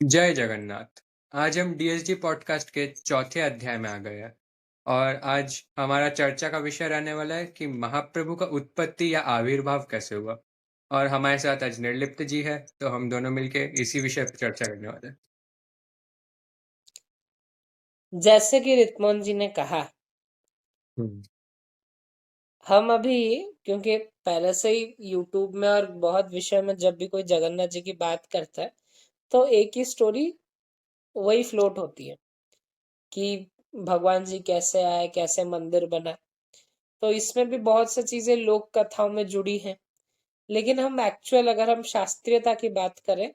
जय जगन्नाथ। आज हम डीएसडी पॉडकास्ट के चौथे अध्याय में आ गए हैं और आज हमारा चर्चा का विषय रहने वाला है कि महाप्रभु का उत्पत्ति या आविर्भाव कैसे हुआ। और हमारे साथ आज निर्लिप्त जी है, तो हम दोनों मिलके इसी विषय पर चर्चा करने वाले हैं। जैसे कि रितमोहन जी ने कहा, हम्म। हम अभी क्योंकि पहले से ही यूट्यूब में और बहुत विषय में जब भी कोई जगन्नाथ जी की बात करता है तो एक ही स्टोरी वही फ्लोट होती है कि भगवान जी कैसे आए, कैसे मंदिर बना। तो इसमें भी बहुत सी चीजें लोक कथाओं में जुड़ी हैं, लेकिन हम एक्चुअल अगर हम शास्त्रीयता की बात करें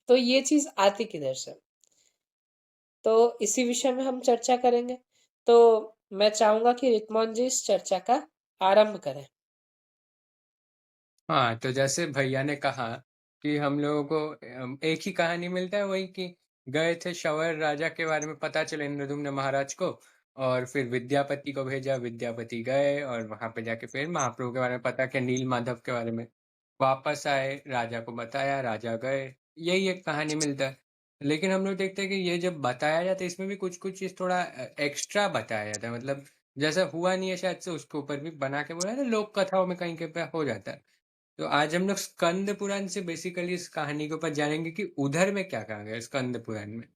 तो ये चीज आती किधर से, तो इसी विषय में हम चर्चा करेंगे। तो मैं चाहूंगा कि रितमोहन जी इस चर्चा का आरंभ करें। हाँ, तो जैसे भैया ने कहा कि हम लोगों को एक ही कहानी मिलता है, वही कि गए थे शवर राजा के बारे में पता चला इंद्रदुम्न महाराज को, और फिर विद्यापति को भेजा, विद्यापति गए और वहां पे जाके फिर महाप्रभु के बारे में पता किया, नील माधव के बारे में। वापस आए, राजा को बताया, राजा गए। यही एक कहानी मिलता है। लेकिन हम लोग देखते हैं कि ये जब बताया जाता है इसमें भी कुछ कुछ चीज थोड़ा एक्स्ट्रा बताया जाता है, मतलब जैसा हुआ नहीं है शायद से उसके ऊपर भी बना के बोला है, लोक कथाओं में कहीं कहीं पे हो जाता है। तो आज हम लोग स्कंद पुराण से बेसिकली इस कहानी के ऊपर जानेंगे कि उधर में क्या कहा गया है स्कंद पुराण में।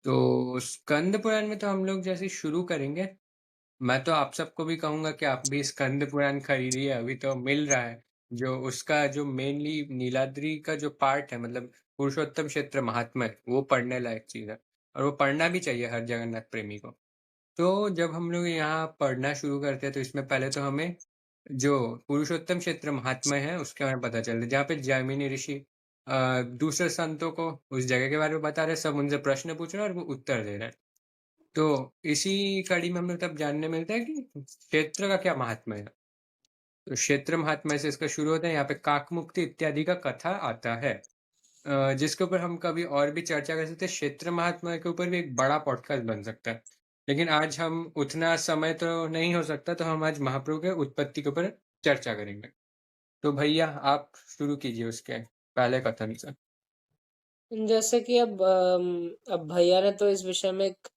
तो स्कंद पुराण में तो हम लोग जैसे शुरू करेंगे, मैं तो आप सबको भी कहूंगा कि आप भी स्कंद पुराण खरीदिए, अभी तो मिल रहा है। जो उसका जो मेनली नीलाद्री का जो पार्ट है, मतलब पुरुषोत्तम क्षेत्र महात्म्य, वो पढ़ने लायक चीज है और वो पढ़ना भी चाहिए हर जगन्नाथ प्रेमी को। तो जब हम लोग यहाँ पढ़ना शुरू करते हैं तो इसमें पहले तो हमें जो पुरुषोत्तम क्षेत्र महात्म्य है उसके बारे में पता चलता है, जहाँ पे जैमिनी ऋषि दूसरे संतों को उस जगह के बारे में बता रहे हैं, सब उनसे प्रश्न पूछ रहे हैं और वो उत्तर दे रहे हैं। तो इसी कड़ी में हमें तब जानने मिलता है कि क्षेत्र का क्या महात्म्य है। तो क्षेत्र महात्म्य से इसका शुरू होता है, यहाँ पे काकमुक्ति इत्यादि का कथा आता है, जिसके ऊपर हम कभी और भी चर्चा कर सकते हैं। क्षेत्र महात्मा के ऊपर भी एक बड़ा पॉडकास्ट बन सकता है, लेकिन आज हम उतना समय तो नहीं हो सकता, तो हम आज महाप्रभु के उत्पत्ति के ऊपर चर्चा करेंगे। तो भैया आप शुरू कीजिए उसके पहले कथन से। जैसे कि अब भैया ने तो इस विषय में एक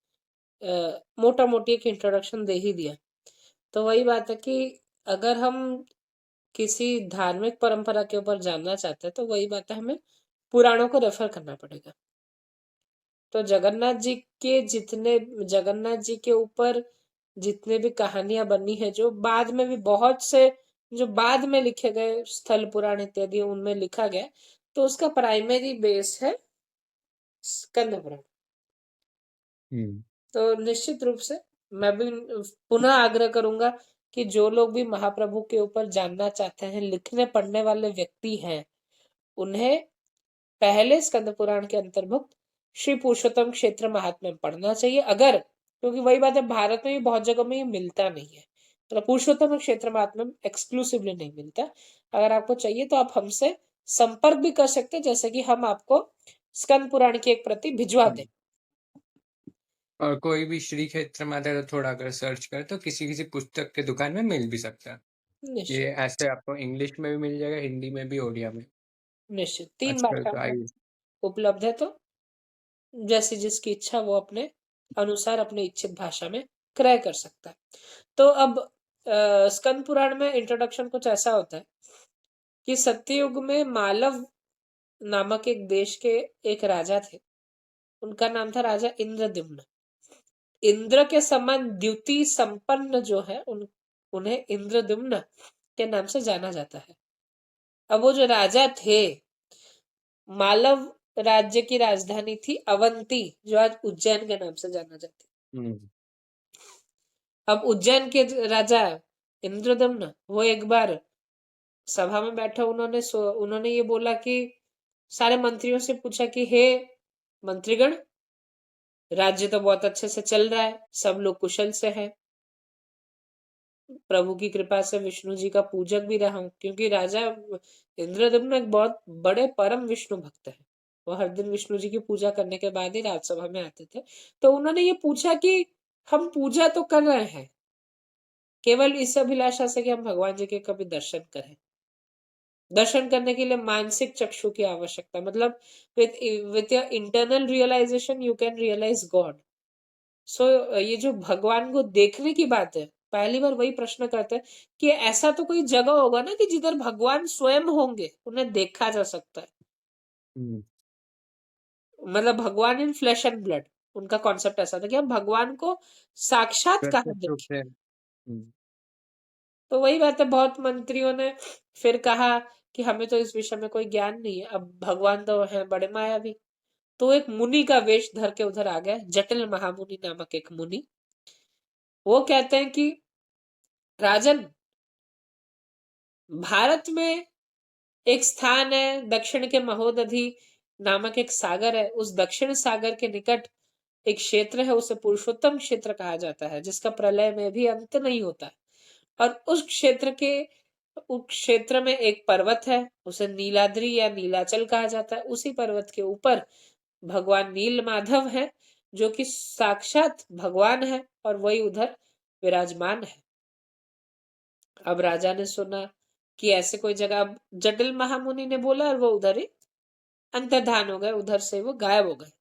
मोटा मोटी एक इंट्रोडक्शन दे ही दिया। तो वही बात है कि अगर हम किसी धार्मिक परंपरा के ऊपर जानना चाहते हैं तो वही बात है, हमें पुराणों को रेफर करना पड़ेगा। तो जगन्नाथ जी के ऊपर जितने भी कहानियां बनी है, जो बाद में भी बहुत से जो बाद में लिखे गए स्थल पुराण इत्यादि उनमें लिखा गया, तो उसका प्राइमरी बेस है स्कंद पुराण। हम्म। तो निश्चित रूप से मैं भी पुनः आग्रह करूंगा कि जो लोग भी महाप्रभु के ऊपर जानना चाहते हैं, लिखने पढ़ने वाले व्यक्ति हैं, उन्हें पहले स्कंद पुराण के अंतर्भुक्त श्री पुरुषोत्तम क्षेत्र महात्म्य पढ़ना चाहिए। अगर, क्योंकि वही बात है, भारत में भी बहुत जगह में ये मिलता नहीं है, मतलब पुरुषोत्तम क्षेत्र महात्म्य एक्सक्लूसिवली नहीं मिलता। अगर आपको चाहिए तो आप हमसे संपर्क भी कर सकते हैं, जैसे कि हम आपको स्कंद पुराण की एक प्रति भिजवा दें। हम्म। और कोई भी श्री क्षेत्र में आता है तो थोड़ा अगर सर्च करे तो किसी किसी पुस्तक के दुकान में मिल भी सकता है। ये निश्चित ऐसे आपको इंग्लिश में भी मिल जाएगा, हिंदी में भी, ओडिया में। निश्चित 3 आजकल भाषाओं तो में आई। उपलब्ध है। तो जैसी जिसकी इच्छा वो अपने अनुसार अपनी इच्छित भाषा में क्रय कर सकता है। तो अब स्कंद पुराण में इंट्रोडक्शन कुछ ऐसा होता है कि सत्ययुग में मालव नामक एक देश के एक राजा थे। उनका नाम था राजा इंद्रद्युम्न। इंद्र के समान द्युति संपन्न जो है, उन्हें इंद्रद्युम्न के नाम से जाना जाता है। अब वो जो राजा थे, मालव राज्य की राजधानी थी अवंती, जो आज उज्जैन के नाम से जाना जाती है। हम्म। अब उज्जैन के राजा इंद्रदम्न, वो एक बार सभा में बैठे, उन्होंने ये बोला कि सारे मंत्रियों से पूछा कि हे मंत्रीगण, राज्य तो बहुत अच्छे से चल रहा है, सब लोग कुशल से हैं, प्रभु की कृपा से विष्णु जी का पूजक भी रहा हूं, क्योंकि राजा इंद्रदम्न एक बहुत बड़े परम विष्णु भक्त है। वो हर दिन विष्णु जी की पूजा करने के बाद ही राजसभा में आते थे। तो उन्होंने ये पूछा कि हम पूजा तो कर रहे हैं, केवल इस अभिलाषा से कि हम भगवान जी के कभी दर्शन करें, दर्शन करने के लिए मानसिक चक्षु की आवश्यकता, मतलब with your internal realisation you can realise God. So ये जो भगवान को देखने की बात है, पहली बार वही प्रश्न करते हैं कि ऐसा तो कोई जगह होगा ना कि जिधर भगवान स्वयं होंगे, उन्हें देखा जा सकता है। हुँ, मतलब भगवान इन फ्लेश एंड ब्लड, उनका कॉन्सेप्ट ऐसा था कि हम भगवान को साक्षात कहाँ प्रत्यक्ष रूप देखें। से हुँ, तो वही बात है, बहुत मंत्रियों ने फिर कहा कि हमें तो इस विषय में कोई ज्ञान नहीं है, अब भगवान तो है बड़े मायावी। तो एक मुनि का वेश धर के उधर आ गया, जटिल महामुनि नामक एक मुनि। वो कहते हैं कि राजन, भारत में एक स्थान है, दक्षिण के महोदधि नामक एक सागर है, उस दक्षिण सागर के निकट एक क्षेत्र है, उसे पुरुषोत्तम क्षेत्र कहा जाता है, जिसका प्रलय में भी अंत नहीं होता। और उस क्षेत्र में एक पर्वत है, उसे नीलाद्री या नीलाचल कहा जाता है। उसी पर्वत के ऊपर भगवान नील माधव है, जो कि साक्षात भगवान है, और वही उधर विराजमान है। अब राजा ने सुना कि ऐसे कोई जगह, अब जटिल महामुनि ने बोला और वो उधर ही अंतर्धान हो गए, उधर से वो गायब हो गए।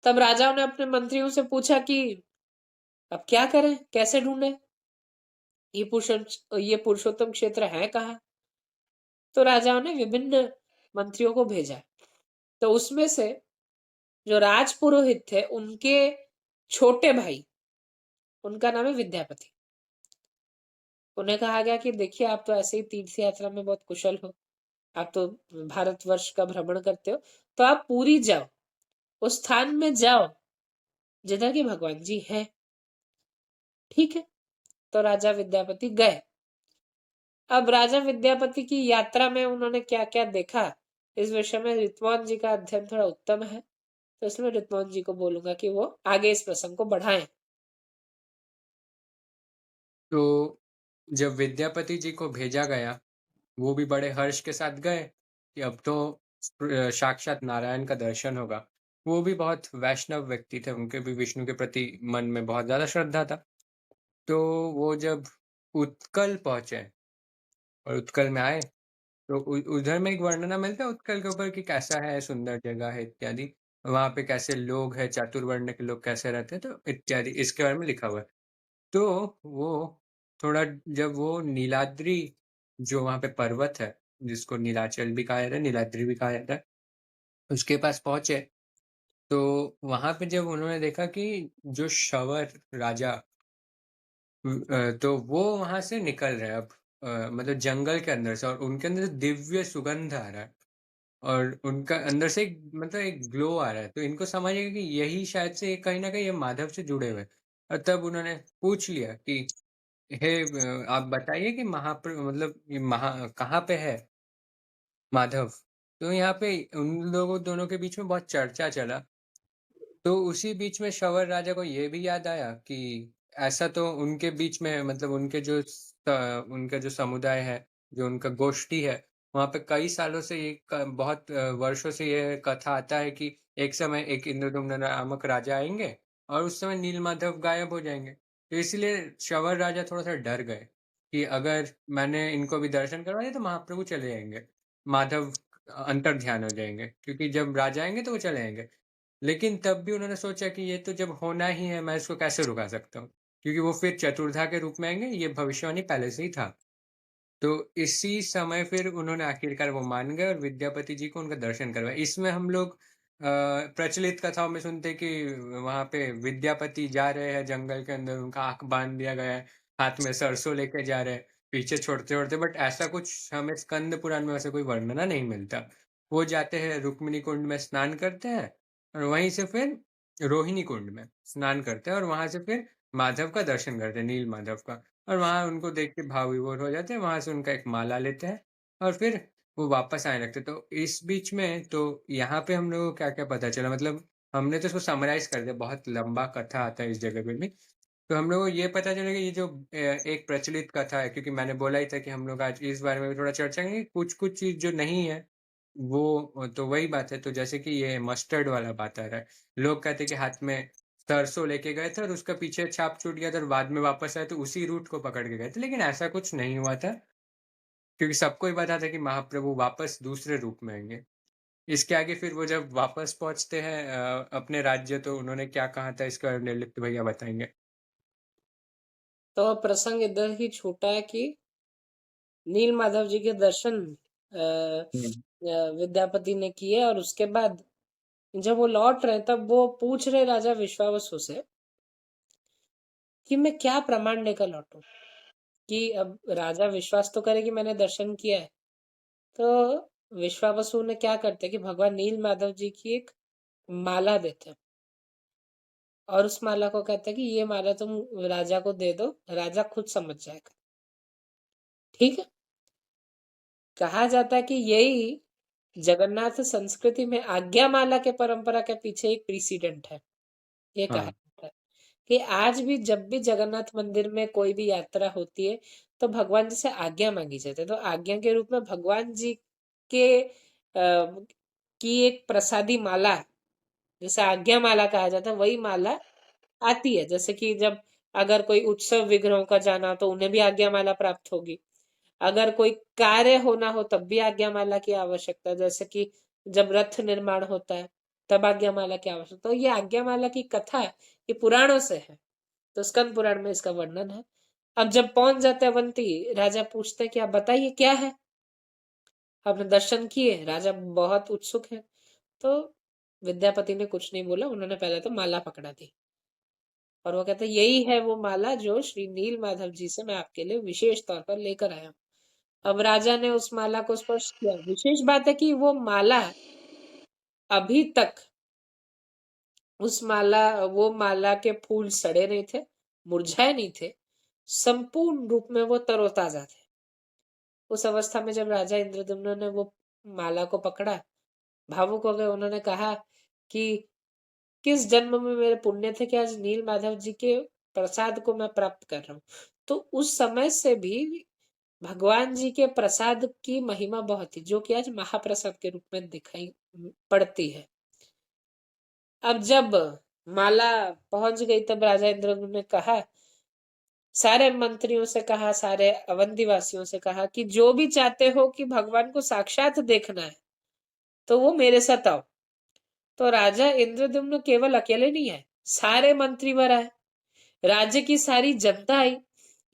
तब राजाओं ने अपने मंत्रियों से पूछा कि अब क्या करें, कैसे ढूंढे, ये पुरुषोत्तम क्षेत्र है कहाँ। तो राजाओं ने विभिन्न मंत्रियों को भेजा। तो उसमें से जो राजपुरोहित थे, उनके छोटे भाई, उनका नाम है विद्यापति। उन्हें कहा गया कि देखिए, आप तो ऐसे ही तीर्थ यात्रा में बहुत कुशल हो, आप तो भारतवर्ष का भ्रमण करते हो, तो आप पूरी जाओ, उस स्थान में जाओ जिधर की भगवान जी है। ठीक है। तो राजा विद्यापति गए। अब राजा विद्यापति की यात्रा में उन्होंने क्या क्या देखा, इस विषय में ऋतवान जी का अध्ययन थोड़ा उत्तम है, तो इसमें ऋतवान जी को बोलूंगा कि वो आगे इस प्रसंग को बढ़ाएं। तो जब विद्यापति जी को भेजा गया, वो भी बड़े हर्ष के साथ गए कि अब तो साक्षात नारायण का दर्शन होगा। वो भी बहुत वैष्णव व्यक्ति थे, उनके भी विष्णु के प्रति मन में बहुत ज़्यादा श्रद्धा था। तो वो जब उत्कल पहुँचे और उत्कल में आए, तो उधर में एक वर्णना मिलता है उत्कल के ऊपर कि कैसा है, सुंदर जगह है इत्यादि। वहाँ पे कैसे लोग हैं, चातुर्वर्ण के लोग कैसे रहते हैं, तो इत्यादि इसके बारे में लिखा हुआ है। तो वो थोड़ा जब वो नीलाद्रि जो वहाँ पे पर्वत है, जिसको नीलाचल भी कहा जाता है, नीलाद्रि भी कहा जाता है, उसके पास पहुँचे, तो वहाँ पे जब उन्होंने देखा कि जो शवर राजा तो वो वहाँ से निकल रहे हैं अब मतलब जंगल के अंदर से और उनके अंदर से दिव्य सुगंध आ रहा है और उनका अंदर से एक मतलब एक ग्लो आ रहा है। तो इनको समझ आया कि यही शायद से कहीं न कहीं ये माधव से जुड़े हुए हैं और तब उन्होंने पूछ लिया कि हे आप बताइए कि मतलब ये कहाँ पे है माधव? तो यहाँ पे उन लोगों दोनों के बीच में बहुत चर्चा चला। तो उसी बीच में शंवर राजा को ये भी याद आया कि ऐसा तो उनके बीच में मतलब उनका जो समुदाय है, जो उनका गोष्ठी है, वहाँ पे कई सालों से ये बहुत वर्षों से ये कथा आता है कि एक समय एक इंद्रदुम्न नामक राजा आएँगे और उस समय नीलमाधव गायब हो जाएँगे। तो इसलिए शंवर राजा थोड़ा-सा डर गए कि अगर मैंने इनको भी दर्शन करवा दिया तो महाप्रभु चले जाएँगे। माधव अंतर्ध्यान हो जाएँगे क्योंकि जब राजा आएँगे तो वो चले जाएँगे। लेकिन तब भी उन्होंने सोचा कि ये तो जब होना ही है, मैं इसको कैसे रुका सकता हूँ? क्योंकि वो फिर चतुर्धा के रूप में आएँगे, ये भविष्यवाणी पहले से ही था। तो इसी समय फिर उन्होंने आखिरकार वो मान गए और विद्यापति जी को उनका दर्शन करवाया। इसमें हम लोग प्रचलित कथाओं में सुनते हैं कि वहाँ पे विद्यापति जा रहे हैं जंगल के अंदर, उनका आँख बाँध दिया गया है, हाथ में सरसों लेके जा रहे हैं, पीछे छोड़ते-छोड़ते बट ऐसा कुछ हमें स्कंद पुराण में वैसा कोई वर्णना नहीं मिलता। वो जाते हैं रुक्मिणी कुंड में स्नान करते हैं और वहीं से फिर रोहिणी कुंड में स्नान करते हैं और वहाँ से फिर माधव का दर्शन करते हैं, नील माधव का। और वहाँ उनको देख के भाव-विभोर हो जाते हैं, वहाँ से उनका एक माला लेते हैं और फिर वो वापस आने लगते हैं। तो इस बीच में तो यहाँ पे हम लोगों को क्या-क्या पता चला मतलब हमने तो इसको समराइज़ कर दिया, बहुत लंबा कथा आता है इस जगह पे भी। तो हम लोगों को ये पता चला कि ये जो एक प्रचलित कथा है क्योंकि मैंने बोला ही था कि हम लोग आज इस बारे में भी थोड़ा चर्चा करेंगे, कुछ-कुछ चीज़ जो नहीं है, वो तो वही बात है। तो जैसे कि ये मस्टर्ड वाला बात आ रहा है। लोग कहते हैं कि हाथ में सरसों लेके गए थे और उसका पीछे छाप छूट गया था और बाद में वापस आए तो उसी रूट को पकड़ के गए थे, लेकिन ऐसा कुछ नहीं हुआ था। क्योंकि सबको ही पता था कि महाप्रभु वापस दूसरे रूप में आएँगे। इसके आगे फिर वो जब वापस पहुँचते हैं अपने राज्य, तो उन्होंने क्या कहा था इसके बारे में निर्लिप्त भैया बताएँगे? तो प्रसंग इधर ही छूटा है कि नील माधव जी के दर्शन हुँ। विद्यापति ने किए, और उसके बाद जब वो लौट रहे तब वो पूछ रहे राजा विश्वावसु से कि मैं क्या प्रमाण लेकर लौटूं, कि अब राजा विश्वास तो करे कि मैंने दर्शन किया है। तो विश्वावसु ने क्या करते कि भगवान नील माधव जी की एक माला देते हैं, और उस माला को कहते हैं कि ये माला तुम राजा को दे दो, राजा खुद समझ जाएगा। ठीक है। कहा जाता है कि यही जगन्नाथ संस्कृति में आज्ञा माला के परंपरा के पीछे एक प्रेसिडेंट है। ये कहा हाँ। जाता है कि आज भी जब भी जगन्नाथ मंदिर में कोई भी यात्रा होती है, तो भगवान जी से आज्ञा मांगी जाती है। तो आज्ञा के रूप में भगवान जी के की एक प्रसादी माला, जिसे आज्ञा माला कहा जाता है, वही माला आती है। जैसे कि जब अगर कोई उत्सव विग्रहों का जाना, तो उन्हें भी आज्ञा माला प्राप्त होगी। अगर कोई कार्य होना हो तब भी आज्ञा माला की आवश्यकता है। जैसे कि जब रथ निर्माण होता है तब आज्ञा माला की आवश्यकता। तो ये आज्ञा माला की कथा है, ये पुराणों से है। तो स्कंद पुराण में इसका वर्णन है। अब जब पहुंच जाते हैं अवंती, राजा पूछते हैं कि आप बताइए क्या है, आपने दर्शन किए। राजा बहुत उत्सुक है। तो विद्यापति ने कुछ नहीं बोला, उन्होंने पहले तो माला पकड़ा दी, और वो कहते यही है वो माला जो श्री नील माधव जी से मैं आपके लिए विशेष तौर पर लेकर आया हूँ। अब राजा ने उस माला को स्पर्श किया। विशेष बात है कि अभी तक वो माला के फूल सड़े नहीं थे, मुरझाए नहीं थे, संपूर्ण रूप में वो तरोताजा थे। उस अवस्था में जब राजा इंद्रदम्न ने वो माला को पकड़ा, भावुक हो गए। उन्होंने कहा कि किस जन्म में मेरे पुण्य थे कि आज नील माधव जी के प्रसाद को मैं प्राप्त कर रहा हूँ। तो उस समय से भी भगवान जी के प्रसाद की महिमा बहुत थी, जो कि आज महाप्रसाद के रूप में दिखाई पड़ती है। अब जब माला पहुंच गई, तब राजा इंद्रद्युम्न ने कहा, सारे मंत्रियों से कहा, सारे अवंती वासियों से कहा कि जो भी चाहते हो कि भगवान को साक्षात देखना है, तो वो मेरे साथ आओ। तो राजा इंद्रद्युम्न केवल अकेले नहीं है, सारे मंत्री वर आए, राज्य की सारी जनता आई।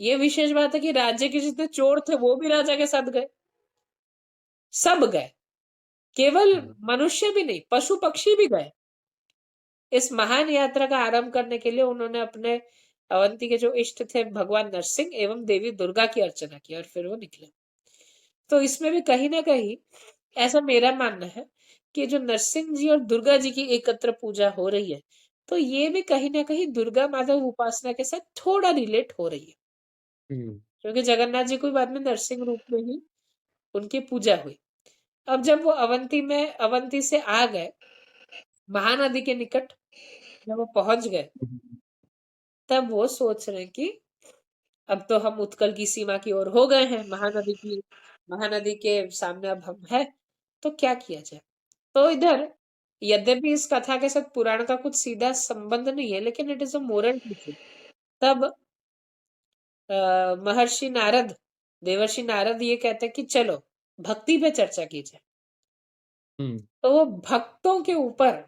ये विशेष बात है कि राज्य के जितने चोर थे वो भी राजा के साथ गए, सब गए। केवल हुँ। मनुष्य भी नहीं, पशु पक्षी भी गए। इस महान यात्रा का आरंभ करने के लिए उन्होंने अपने अवंती के जो इष्ट थे भगवान नरसिंह एवं देवी दुर्गा की अर्चना की, और फिर वो निकले। तो इसमें भी कहीं ना कहीं ऐसा मेरा मानना है कि जो नरसिंह जी और दुर्गा जी की एकत्र पूजा हो रही है, तो ये भी कहीं ना कहीं दुर्गा माधव उपासना के साथ थोड़ा रिलेट हो रही है, हुँ। क्योंकि जगन्नाथ जी को भी बाद में नरसिंह रूप में ही उनकी पूजा हुई। अब जब वो अवंती से आ गए, महानदी के निकट जब वो पहुंच गए, तब वो सोच रहे हैं कि अब तो हम उत्कल की सीमा की ओर हो गए हैं, महानदी के सामने अब हम है, तो क्या किया जाए। तो इधर, यद्यपि इस कथा के साथ पुराण का कुछ सीधा संबंध नहीं है, लेकिन it is a moral teaching. तब महर्षि नारद, देवर्षि नारद ये कहते हैं कि चलो भक्ति पे चर्चा की जाए। हुँ। तो वो भक्तों के ऊपर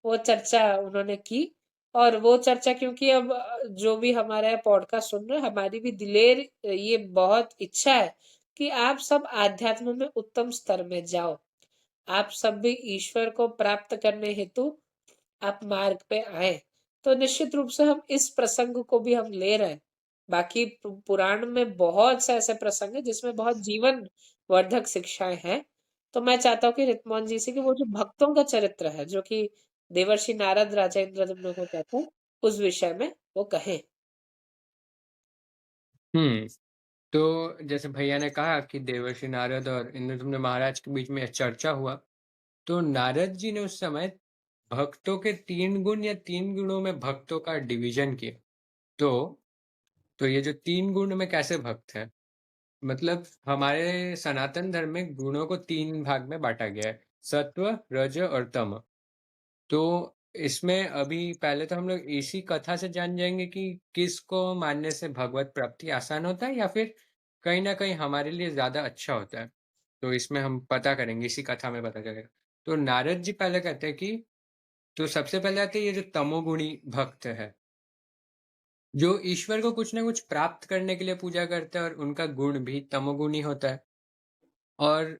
वो चर्चा उन्होंने की। और वो चर्चा, क्योंकि अब जो भी हमारा पॉडकास्ट सुन रहे हैं, हमारी भी दिलेर ये बहुत इच्छा है कि आप सब आध्यात्म में उत्तम स्तर में जाओ। आप सब भी ईश्वर को प्राप्त करने हेतु आप मार्ग पे आए। तो निश्चित रूप से हम इस प्रसंग को भी हम ले रहे हैं। बाकी पुराण में बहुत से ऐसे प्रसंग है जिसमें बहुत जीवन वर्धक शिक्षाएं हैं। तो मैं चाहता हूँ कि रितमोहन जी से कि वो जो भक्तों का चरित्र है, जो कि देवर्षि नारद राजा इंद्रदम्न को कहते हैं, उस विषय में वो कहें। हुँ। तो जैसे भैया ने कहा कि देवर्षि नारद और इंद्रदुम्न महाराज के बीच में चर्चा हुआ, तो नारद जी ने उस समय भक्तों के 3 गुण या 3 गुणों में भक्तों का डिवीज़न किया। तो ये जो 3 गुण में कैसे भक्त हैं? मतलब हमारे सनातन धर्म में गुणों को 3 भाग में बाँटा गया है, सत्व, रज और तम। तो इसमें अभी पहले तो हम लोग इसी कथा से जान जाएँगे कि किसको मानने से भगवत प्राप्ति आसान होता है, या फिर कहीं न कहीं हमारे लिए ज़्यादा अच्छा होता है। तो इसमें हम पता करेंगे, इसी कथा में पता चलेगा। तो नारद जी पहले कहते हैं कि तो सबसे पहले आते हैं ये जो तमोगुणी भक्त है, जो ईश्वर को कुछ न कुछ प्राप्त करने के लिए पूजा करते हैं और उनका गुण भी तमोगुणी होता है। और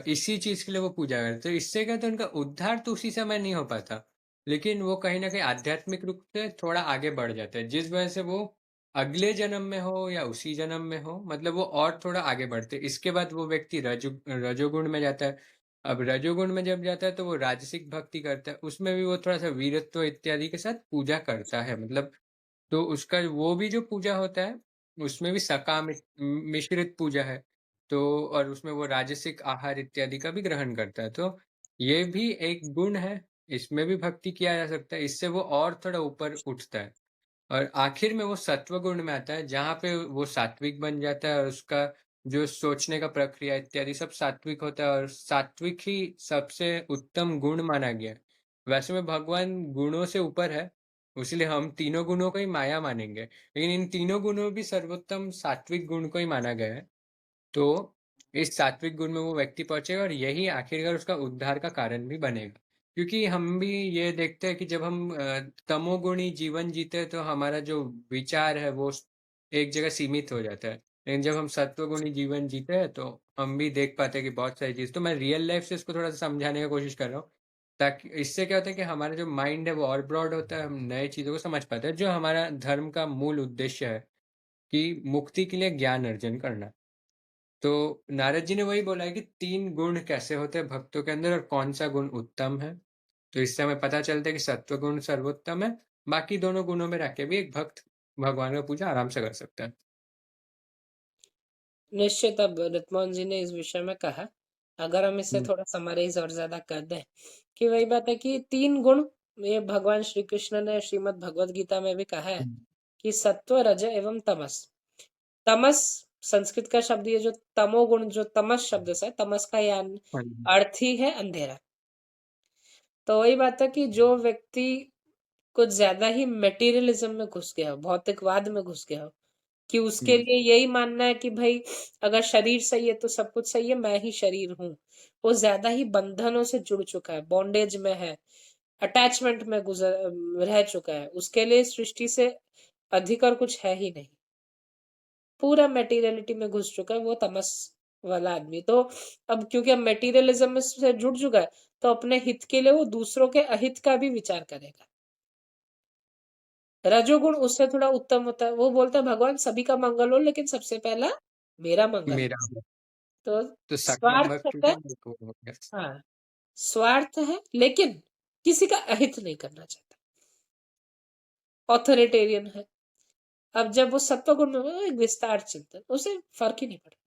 इसी चीज़ के लिए वो पूजा करते हैं। इससे क्या होता है उनका उद्धार तो उसी समय नहीं हो पाता, लेकिन वो कहीं न कहीं आध्यात्मिक रूप से थोड़ा आगे बढ़ जाते हैं, जिस वजह से वो अगले जन्म में हो या उसी जन्म में हो, मतलब वो और थोड़ा आगे बढ़ते हैं। इसके बाद वो व्यक्ति रजोगुण में जाता है। अब रजोगुण में जब जाता है तो वो राजसिक भक्ति करता है, उसमें भी वो थोड़ा-सा वीरत्व इत्यादि के साथ पूजा करता है। मतलब तो उसका वो भी जो पूजा होता है, उसमें भी मिश्रित पूजा है। तो और उसमें वो राजसिक आहार इत्यादि का भी ग्रहण करता है। तो ये भी एक गुण है, इसमें भी भक्ति किया जा सकता है, इससे वो और थोड़ा ऊपर उठता है। और आखिर में वो सत्व गुण में आता है, जहाँ पे वो सात्विक बन जाता है और उसका जो सोचने का प्रक्रिया इत्यादि सब सात्विक होता है और सात्विक ही सबसे उत्तम गुण माना गया है। वैसे में भगवान गुणों से ऊपर है, इसलिए हम तीनों गुणों को ही माया मानेंगे। लेकिन इन तीनों गुणों में भी सर्वोत्तम सात्विक गुण को ही माना गया है। तो इस सात्विक गुण में वो व्यक्ति पहुँचेगा और यही आखिरकार उसका उद्धार का कारण भी बनेगा। क्योंकि हम भी ये देखते हैं कि जब हम तमोगुणी जीवन जीते हैं तो हमारा जो विचार है वो एक जगह सीमित हो जाता है। लेकिन जब हम सत्वगुणी जीवन जीते हैं तो हम भी देख पाते हैं कि बहुत सारी चीज़ तो मैं रियल लाइफ़ से इसको थोड़ा-सा समझाने की कोशिश कर रहा हूँ। ताकि इससे क्या होता है कि हमारा जो माइंड है वो और ब्रॉड होता है, हम नए चीज़ों को समझ पाते हैं, जो हमारा धर्म का मूल उद्देश्य है कि मुक्ति के लिए ज्ञान अर्जन करना। तो नारद जी ने वही बोला है कि 3 गुण कैसे होते हैं भक्तों के अंदर और कौन-सा गुण उत्तम है। तो इससे हमें पता चलता है कि सत्व गुण सर्वोत्तम है, बाकी दोनों गुणों में रह के भी एक भक्त भगवान का पूजा आराम से कर सकता है। निश्चित अब रितमोहन जी ने इस विषय में कहा, अगर हम इसे हुँ, थोड़ा समराइज़ और ज़्यादा कर दें, कि वही बात है कि 3 गुण ये भगवान श्री कृष्ण ने श्रीमद् भगवद गीता में भी कहा है हुँ, कि सत्व, रज एवं तमस। तमस संस्कृत का शब्द ये जो तमोगुण जो तमस शब्द से है, तमस का हाँ जी। अर्थ ही है अंधेरा। तो वही बात है कि जो व्यक्ति कुछ ज़्यादा ही मटेरियलिज़्म में घुस गया हो, भौतिकवाद में घुस गया हो, कि उसके हुँ, लिए यही मानना है कि भई अगर शरीर सही है तो सब कुछ सही है, मैं ही शरीर हूँ। वो ज़्यादा ही बंधनों से जुड़ चुका है, बॉन्डेज में है, अटैचमेंट में रह चुका है। उसके लिए सृष्टि से अधिक और कुछ है ही नहीं। पूरा मटेरियलिटी में घुस चुका है वो तमस वाला आदमी। तो अब क्योंकि अब मटेरियलिज़्म में से जुड़ चुका है, तो अपने हित के लिए वो दूसरों के अहित का भी विचार करेगा। रजोगुण उससे थोड़ा उत्तम होता है। वो बोलता है भगवान सभी का मंगल हो लेकिन सबसे पहला मेरा मंगल हो। मेरा हो, तो तो सकल स्वार्थ भक्त है, है वो हो गया। हाँ, स्वार्थ है लेकिन किसी का अहित नहीं करना चाहता। ऑथोरिटेरियन है। अब जब वो सत्वगुण में वो एक विस्तार चिंतन, उसे फ़र्क ही नहीं पड़ता।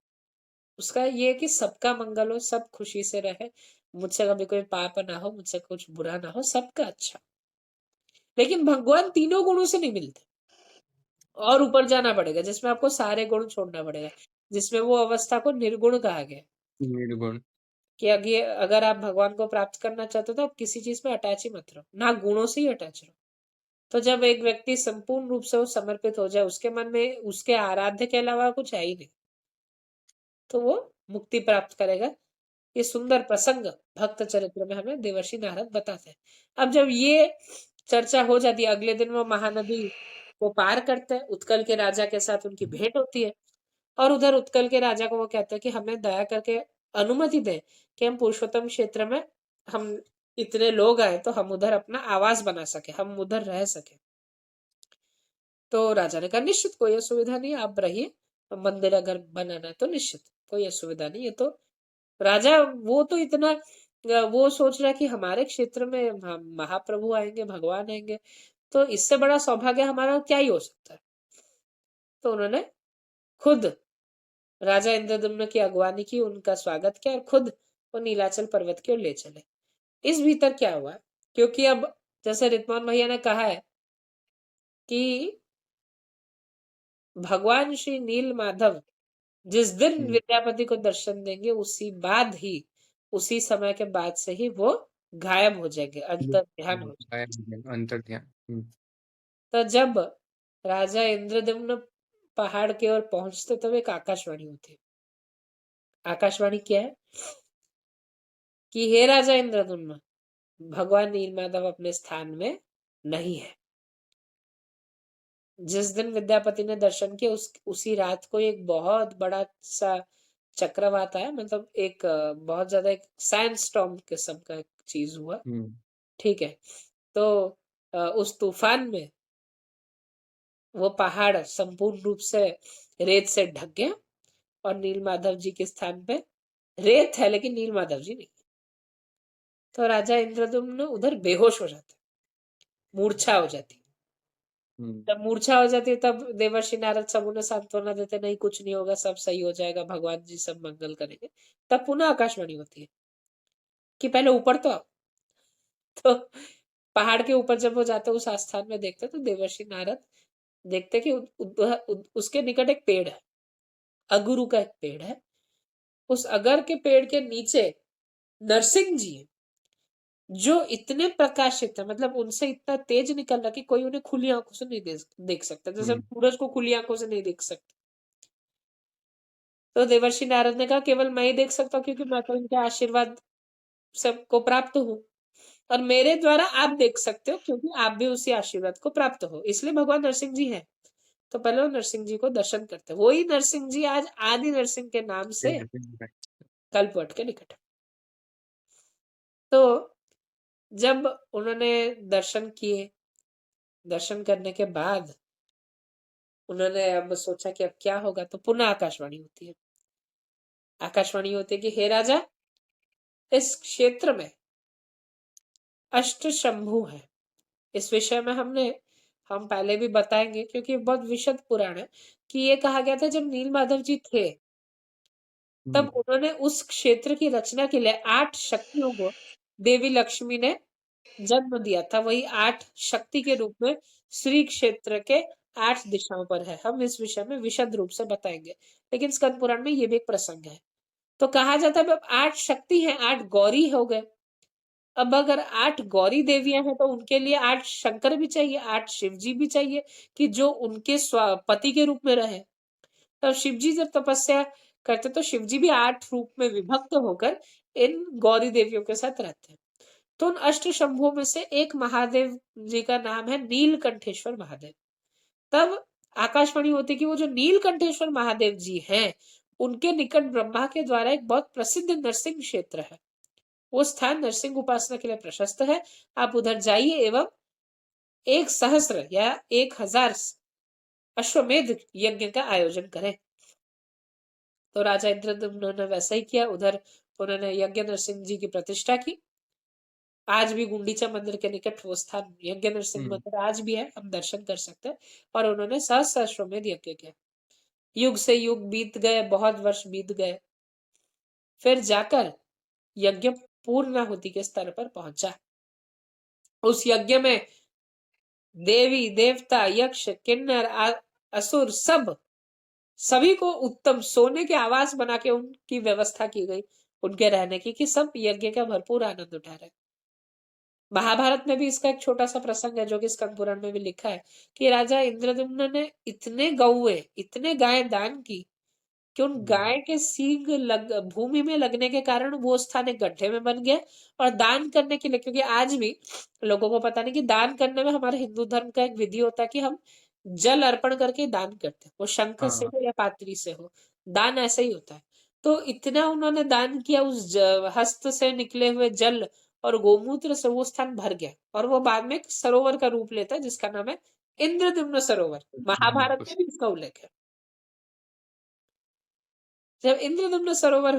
उसका ये है कि सबका मंगल हो, सब खुशी से रहे, मुझसे कभी कोई पाप ना हो, मुझसे कुछ बुरा ना हो, सबका अच्छा। लेकिन भगवान तीनों गुणों से नहीं मिलते। और ऊपर जाना पड़ेगा जिसमें आपको सारे गुण छोड़ना पड़ेगा, जिसमें वो अवस्था को निर्गुण कहा गया है निर्गुण। कि अगर आप भगवान को प्राप्त करना चाहते हो तो आप किसी चीज में अटैच ही मत रहो, ना गुणों से ही अटैच रहो। तो जब एक व्यक्ति संपूर्ण रूप से वो समर्पित हो जाए, उसके मन में उसके आराध्य के अलावा कुछ है ही नहीं, तो वो मुक्ति प्राप्त करेगा। ये सुंदर प्रसंग भक्त चरित्र में हमें देवर्षि नारद बताते हैं। अब जब ये चर्चा हो जाती है, अगले दिन वो महानदी को पार करते हैं, उत्कल के राजा के साथ उनकी भेंट होती है। और उधर उत्कल के राजा को वो कहते हैं कि हमें दया करके अनुमति दें कि हम पुरुषोत्तम क्षेत्र में हम इतने लोग आए तो हम उधर अपना आवास बना सके, हम उधर रह सके। तो राजा ने कहा निश्चित कोई असुविधा नहीं, आप रहिए, मंदिर अगर बनाना है तो निश्चित कोई असुविधा नहीं। ये तो राजा वो तो इतना वो सोच रहा है कि हमारे क्षेत्र में महाप्रभु आएंगे, भगवान आएंगे, तो इससे बड़ा सौभाग्य हमारा क्या ही हो सकता है। तो उन्होंने खुद राजा इंद्रद्युम्न की अगवानी की, उनका स्वागत किया और खुद वो नीलाचल पर्वत की ओर ले चले। इस भीतर क्या हुआ, क्योंकि अब जैसे रितमोहन भैया ने कहा है कि भगवान श्री नील माधव जिस दिन हुँ, विद्यापति को दर्शन देंगे उसी समय के बाद से ही वो गायब हो जाएंगे, हुँ, अंतर ध्यान हो जाएंगे। अंतर्ध्यान। हुँ, तो जब राजा इंद्रद्युम्न पहाड़ की ओर पहुँचते तब एक आकाशवाणी होती है। आकाशवाणी क्या है? कि हे राजा इंद्रद्युम्न, भगवान नीलमाधव अपने स्थान में नहीं है। जिस दिन विद्यापति ने दर्शन किए उसी रात को एक बहुत बड़ा सा चक्रवात आया, मतलब एक बहुत ज्यादा एक सैंड स्टॉर्म किस्म का एक चीज हुआ। हुँ, ठीक है। तो उस तूफान में वो पहाड़ संपूर्ण रूप से रेत से ढक गया और नीलमाधव जी के स्थान पे रेत है लेकिन नीलमाधव जी नहीं। तो राजा इंद्रद्युम्न उधर बेहोश हो जाते, मूर्छा हो जाती। हुँ, जब मूर्छा हो जाती है तब देवर्षि नारद सब उन्हें सांत्वना देते, नहीं कुछ नहीं होगा, सब सही हो जाएगा, भगवान जी सब मंगल करेंगे। तब पुनः आकाशवाणी होती है कि पहले ऊपर तो आओ। तो पहाड़ के ऊपर जब वो जाते उस आस्थान में देखते तो देवर्षि नारद देखते कि उसके निकट एक पेड़ है, अगुरु का एक पेड़ है। उस अगर के पेड़ के नीचे नरसिंह जी हैं, जो इतने प्रकाशित है, मतलब उनसे इतना तेज निकल रहा कि कोई उन्हें खुली आंखों से नहीं देख सकता, जैसे हम हुँ, सूरज को खुली आंखों से नहीं देख सकते। तो देवर्षि नारद ने कहा केवल मैं ही देख सकता हूँ क्योंकि मैं तो इनके आशीर्वाद सबको प्राप्त हूँ, और मेरे द्वारा आप देख सकते हो क्योंकि आप भी उसी आशीर्वाद को प्राप्त हो, इसलिए भगवान नरसिंह जी हैं। तो पहले वो नरसिंह जी को दर्शन करते हैं। वही नरसिंह जी आज आदि नरसिंह के नाम से कल्पवट के निकट है। तो जब उन्होंने दर्शन किए, दर्शन करने के बाद उन्होंने अब सोचा कि अब क्या होगा, तो पुनः आकाशवाणी होती है। आकाशवाणी होती है कि हे राजा, इस क्षेत्र में अष्ट शंभु है। इस विषय में हम पहले भी बताएंगे क्योंकि बहुत विशद पुराण है कि ये कहा गया था जब नील माधव जी थे हुँ, तब उन्होंने उस क्षेत्र की रचना के लिए 8 शक्तियों को देवी लक्ष्मी ने जन्म दिया था। वही 8 शक्ति के रूप में श्री क्षेत्र के 8 दिशाओं पर है। हम इस विषय में विशद रूप से बताएंगे, लेकिन स्कंद पुराण में ये भी एक प्रसंग है। तो कहा जाता है अब 8 शक्ति हैं, 8 गौरी हो गए। अब अगर 8 गौरी देवियां हैं तो उनके लिए 8 शंकर भी चाहिए, 8 शिव जी भी चाहिए कि जो उनके पति के रूप में रहे। तब शिव जी जब तपस्या करते तो शिव जी भी 8 रूप में विभक्त होकर इन गौरी देवियों के साथ रहते हैं। तो उन अष्ट शंभुओं में से एक महादेव जी का नाम है नीलकंठेश्वर महादेव। तब आकाशवाणी होती कि वो जो नीलकंठेश्वर महादेव जी हैं, उनके निकट ब्रह्मा के द्वारा एक बहुत प्रसिद्ध नरसिंह क्षेत्र है। वो स्थान नरसिंह उपासना के लिए प्रशस्त है। आप उधर जाइए एवं 1 सहस्र या 1000 अश्वमेध यज्ञ का आयोजन करें। तो राजा इंद्रद्युम्न ने वैसा ही किया। उधर उन्होंने यज्ञ नरसिंह जी की प्रतिष्ठा की। आज भी गुंडीचा मंदिर के निकट वो स्थान यज्ञ नरसिंह हुँ, मंदिर आज भी है, हम दर्शन कर सकते हैं। और उन्होंने सहस्त्र अश्वमेध यज्ञ किया। युग से युग बीत गए, बहुत वर्ष बीत गए, फिर जाकर यज्ञ पूर्णाहुति के स्तर पर पहुंचा। उस यज्ञ में देवी देवता यक्ष किन्नर असुर सभी को उत्तम सोने के आवास बना के उनकी व्यवस्था की गई उनके रहने की, कि सब यज्ञ का भरपूर आनंद उठा रहे। महाभारत में भी इसका एक छोटा सा प्रसंग है जो कि स्कंद पुराण में भी लिखा है कि राजा इंद्रद्युम्न ने इतने गाय दान की कि उन हुँ, गाय के सींग भूमि में लगने के कारण वो स्थान एक गड्ढे में बन गया। और दान करने के लिए, क्योंकि आज भी लोगों को पता नहीं कि दान करने में हमारे हिंदू धर्म का एक विधि होता है कि हम जल अर्पण करके दान करते हैं, वो शंख से हाँ, हो या पात्री से हो, दान ऐसे ही होता है। तो इतना उन्होंने दान किया, उस हस्त से निकले हुए जल और गोमूत्र से वो स्थान भर गया और वो बाद में एक सरोवर का रूप लेता है जिसका नाम है इंद्रद्युम्न सरोवर। महाभारत में भी इसका उल्लेख है। जब इंद्रदुम्न सरोवर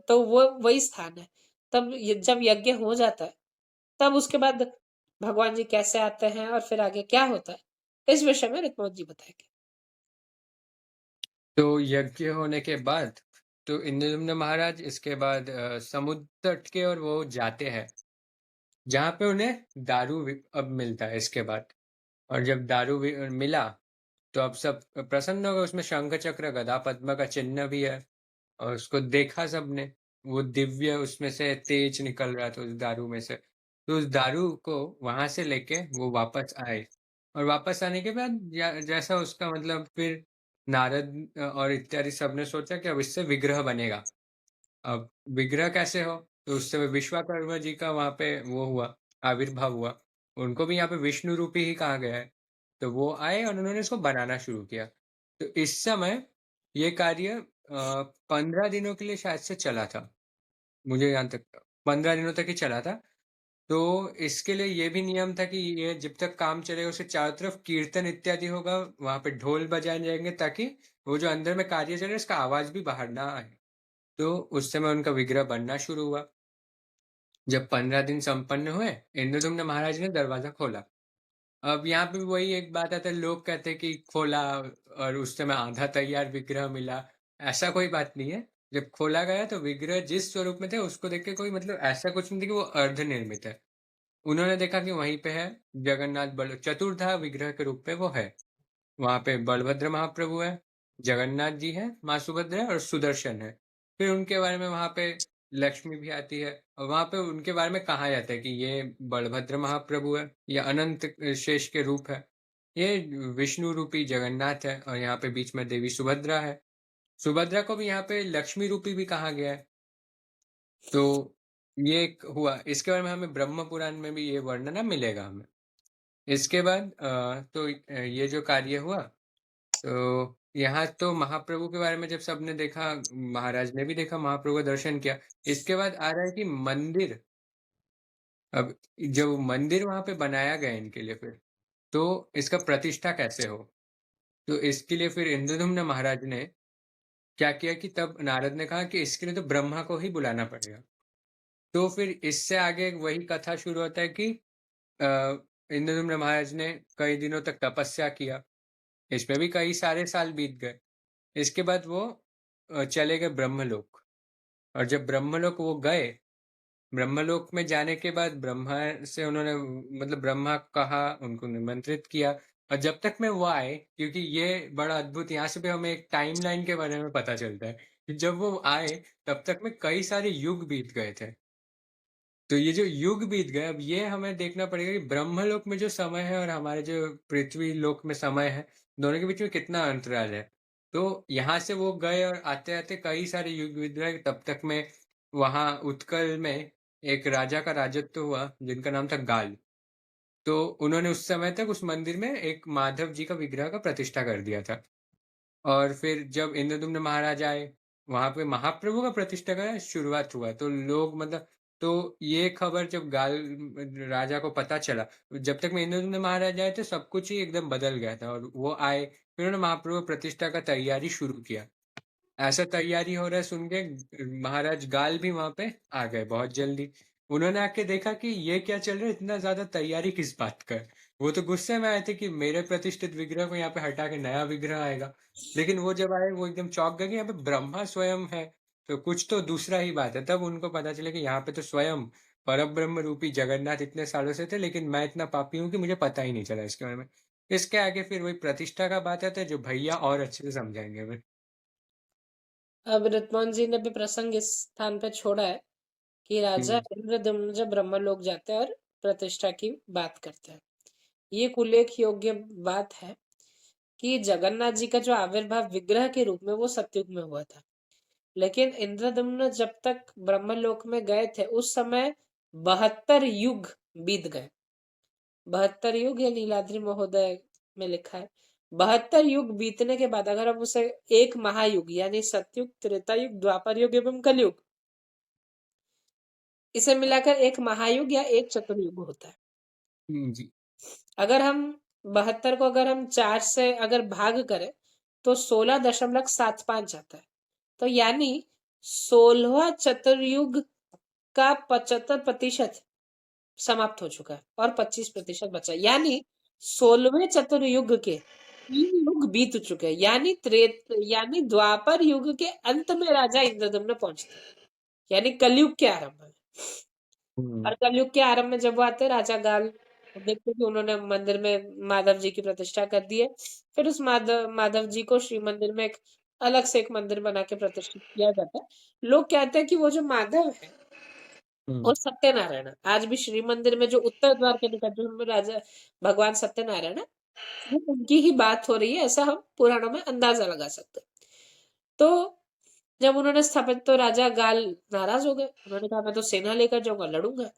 तो वो वही स्थान है। तब जब यज्ञ हो जाता है तब उसके बाद भगवान जी कैसे आते हैं और फिर आगे क्या होता है, इस विषय में ऋतमोहन जी बताएंगे। तो यज्ञ होने के बाद तो इंद्रदुम्न महाराज इसके बाद समुद्र तट के और वो जाते हैं, जहाँ पे उन्हें दारू अब मिलता है इसके बाद। और जब दारू भी मिला, तो अब सब प्रसन्न हो गए, उसमें शंख चक्र गदा पद्म का चिन्ह भी है। और उसको देखा सबने, वो दिव्य उसमें से तेज निकल रहा था उस दारू में से। तो उस दारू को वहाँ से लेके वो वापस आए, और वापस आने के बाद जैसा उसका मतलब फिर नारद और इत्यादि सबने सोचा कि अब इससे विग्रह बनेगा। अब विग्रह कैसे हो? तो उस समय विश्वकर्मा जी का वहाँ पे वो हुआ, आविर्भाव हुआ। उनको भी यहाँ पे विष्णु रूपी ही कहा गया है। तो वो आए और उन्होंने इसको बनाना शुरू किया। तो इस समय ये कार्य 15 दिनों के लिए शायद से चला था। मुझे यहाँ तक 15 दिनों तक ही चला था। तो इसके लिए ये भी नियम था कि ये जब तक काम चलेगा उसके चारों तरफ कीर्तन इत्यादि होगा, वहाँ पे ढोल बजाए जाएँगे ताकि वो जो अंदर में कार्य चल रहा है उसका आवाज़ भी बाहर ना आए। तो उस समय उनका विग्रह बनना शुरू हुआ। जब 15 दिन संपन्न हुए, इंद्रदुम्न महाराज ने दरवाज़ा खोला। अब यहाँ पे भी वही एक बात आता है, लोग कहते हैं कि खोला और उस समय आधा तैयार विग्रह मिला, ऐसा कोई बात नहीं है। जब खोला गया तो विग्रह जिस स्वरूप में थे उसको देख के कोई मतलब ऐसा कुछ नहीं था कि वो अर्धनिर्मित है। उन्होंने देखा कि वहीं पे है जगन्नाथ बल चतुर्धा विग्रह के रूप में वो है। वहाँ पे बलभद्र महाप्रभु हैं, जगन्नाथ जी हैं, माँ सुभद्रा है और सुदर्शन है। फिर उनके बारे में वहाँ पे लक्ष्मी भी आती है और वहाँ पे उनके बारे में कहा जाता है कि ये बलभद्र महाप्रभु है, ये अनंत शेष के रूप है। ये विष्णु रूपी जगन्नाथ है और यहाँ पे बीच में देवी सुभद्रा है। सुभद्रा को भी यहाँ पे लक्ष्मी रूपी भी कहा गया है। तो ये एक हुआ, इसके बारे में हमें ब्रह्म पुराण में भी ये वर्णना मिलेगा हमें। इसके बाद ये जो कार्य हुआ, तो यहाँ तो महाप्रभु के बारे में जब सबने देखा, महाराज ने भी देखा, महाप्रभु का दर्शन किया। इसके बाद आ रहा है कि मंदिर, अब जब मंदिर वहाँ पे बनाया गया इनके लिए फिर, तो इसका प्रतिष्ठा कैसे हो? तो इसके लिए फिर इंद्रदुम्न महाराज ने क्या किया कि तब नारद ने कहा कि इसके लिए तो ब्रह्मा को ही बुलाना पड़ेगा। तो फिर इससे आगे वही कथा शुरू होता है कि अ, इंद्रदुम्न महाराज ने कई दिनों तक तपस्या किया। इसमें भी कई सारे साल बीत गए। इसके बाद वो चले गए ब्रह्मलोक और जब ब्रह्मलोक वो गए, ब्रह्मलोक में जाने के बाद ब्रह्मा से उन्होंने मतलब ब्रह्मा को कहा, उनको निमंत्रित किया और जब तक में वो आए, क्योंकि ये बड़ा अद्भुत यहाँ से भी हमें एक टाइमलाइन के बारे में पता चलता है कि जब वो आए, तब तक में कई सारे युग बीत गए थे। तो ये जो युग बीत गए, अब ये हमें देखना पड़ेगा कि ब्रह्मलोक में जो समय है और हमारे जो पृथ्वी लोक में समय है, दोनों के बीच में कितना अंतराल है। तो यहाँ से वो गए और आते-आते कई सारे युग बीत गए, तब तक में वहाँ उत्कल में एक राजा का राजत्व हुआ, जिनका नाम था गाल। तो उन्होंने उस समय तक उस मंदिर में एक माधव जी का विग्रह का प्रतिष्ठा कर दिया था। और फिर जब इंद्रदुम्न महाराज आए, वहाँ पे महाप्रभु का प्रतिष्ठा का शुरुआत हुआ, तो लोग मतलब तो ये खबर जब राजा को पता चला, जब तक में इंद्रदुम्न महाराज आए थे सब कुछ ही एकदम बदल गया था और वो आए, फिर उन्होंने महाप्रभु प्रतिष्ठा का तैयारी शुरू किया। ऐसा तैयारी हो रहा है सुन के महाराज गाल भी वहाँ पे आ गए बहुत जल्दी। उन्होंने आके देखा कि ये क्या चल रहा है, इतना ज़्यादा तैयारी किस बात का है? वो तो गुस्से में आए थे कि मेरे प्रतिष्ठित विग्रह को यहाँ पे हटा के नया विग्रह आएगा। लेकिन वो जब आए वो एकदम चौंक गए कि यहाँ पे ब्रह्मा स्वयं है, तो कुछ तो दूसरा ही बात है। तब उनको पता चला कि यहाँ पे तो स्वयं परब्रह्म रूपी जगन्नाथ इतने सालों से थे, लेकिन मैं इतना पापी हूँ कि मुझे पता ही नहीं चला इसके बारे में। इसके आगे फिर वही प्रतिष्ठा का बात आता है जो भैया और अच्छे से समझाएँगे हमें। अब रितमान जी ने भी प्रसंग इस स्थान पे छोड़ा है कि राजा हुँ, इंद्रदम्न जब ब्रह्मलोक जाते हैं और प्रतिष्ठा की बात करते हैं। ये उल्लेख योग्य बात है कि जगन्नाथ जी का जो आविर्भाव विग्रह के रूप में वो सतयुग में हुआ था। लेकिन इंद्रदम्न जब तक ब्रह्मलोक में गए थे उस समय 72 युग बीत गए। 72 युग ये नीलाद्रि महोदय में लिखा है। 72 युग बीतने के बाद अगर हम उसे एक महायुग यानी सतयुग, त्रेता युग, द्वापर युग एवं कलयुग इसे मिलाकर एक महायुग या एक चतुर्युग होता है। हुँ, जी। अगर हम 72 को अगर हम 4 से अगर भाग करें तो 16.75 आता है। तो यानी 16वां चतुर्युग का 75% समाप्त हो चुका है और 25% बचा है। यानी 16वें चतुर्युग के 3 युग बीत चुके हैं। यानी द्वापर युग के अंत में राजा इंद्रदम्न पहुंचते हैं। यानी कलयुग के आरंभ में। और हुँ, कलयुग के आरंभ में जब वो आते हैं राजा गाल देखते कि उन्होंने मंदिर में माधव जी की प्रतिष्ठा कर दी है। फिर उस माधव जी को श्री मंदिर में एक अलग से एक मंदिर बना के प्रतिष्ठित किया जाता है। लोग कहते हैं कि वो जो माधव है हुँ, वो सत्यनारायण है। आज भी श्री मंदिर में जो उत्तर द्वार के निकट जो राजा भगवान सत्यनारायण है वो उनकी ही बात हो रही है, ऐसा हम पुराणों में अंदाज़ा लगा सकते हैं। तो जब उन्होंने स्थापित तो राजा गाल नाराज़ हो गए। उन्होंने कहा मैं तो सेना लेकर जाऊँगा, लड़ूँगा।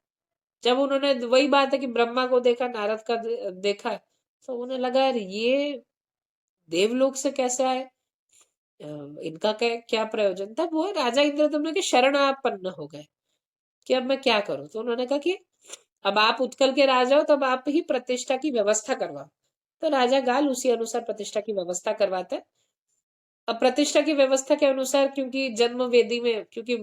जब उन्होंने वही बात है कि ब्रह्मा को देखा, नारद का देखा, तो उन्हें लगा यार ये देवलोक से कैसे आए? अ, इनका क्या क्या प्रयोजन था? वो राजा इंद्रदम्न के शरणापन्न हो गए कि अब मैं क्या करूँ? तो उन्होंने कहा कि अब आप उत्कल के राजा हो, तो अब आप ही प्रतिष्ठा की व्यवस्था करवाओ। तो राजा गाल उसी अनुसार प्रतिष्ठा की व्यवस्था करवाते हैं। अब प्रतिष्ठा की व्यवस्था के अनुसार क्योंकि जन्म वेदी में क्योंकि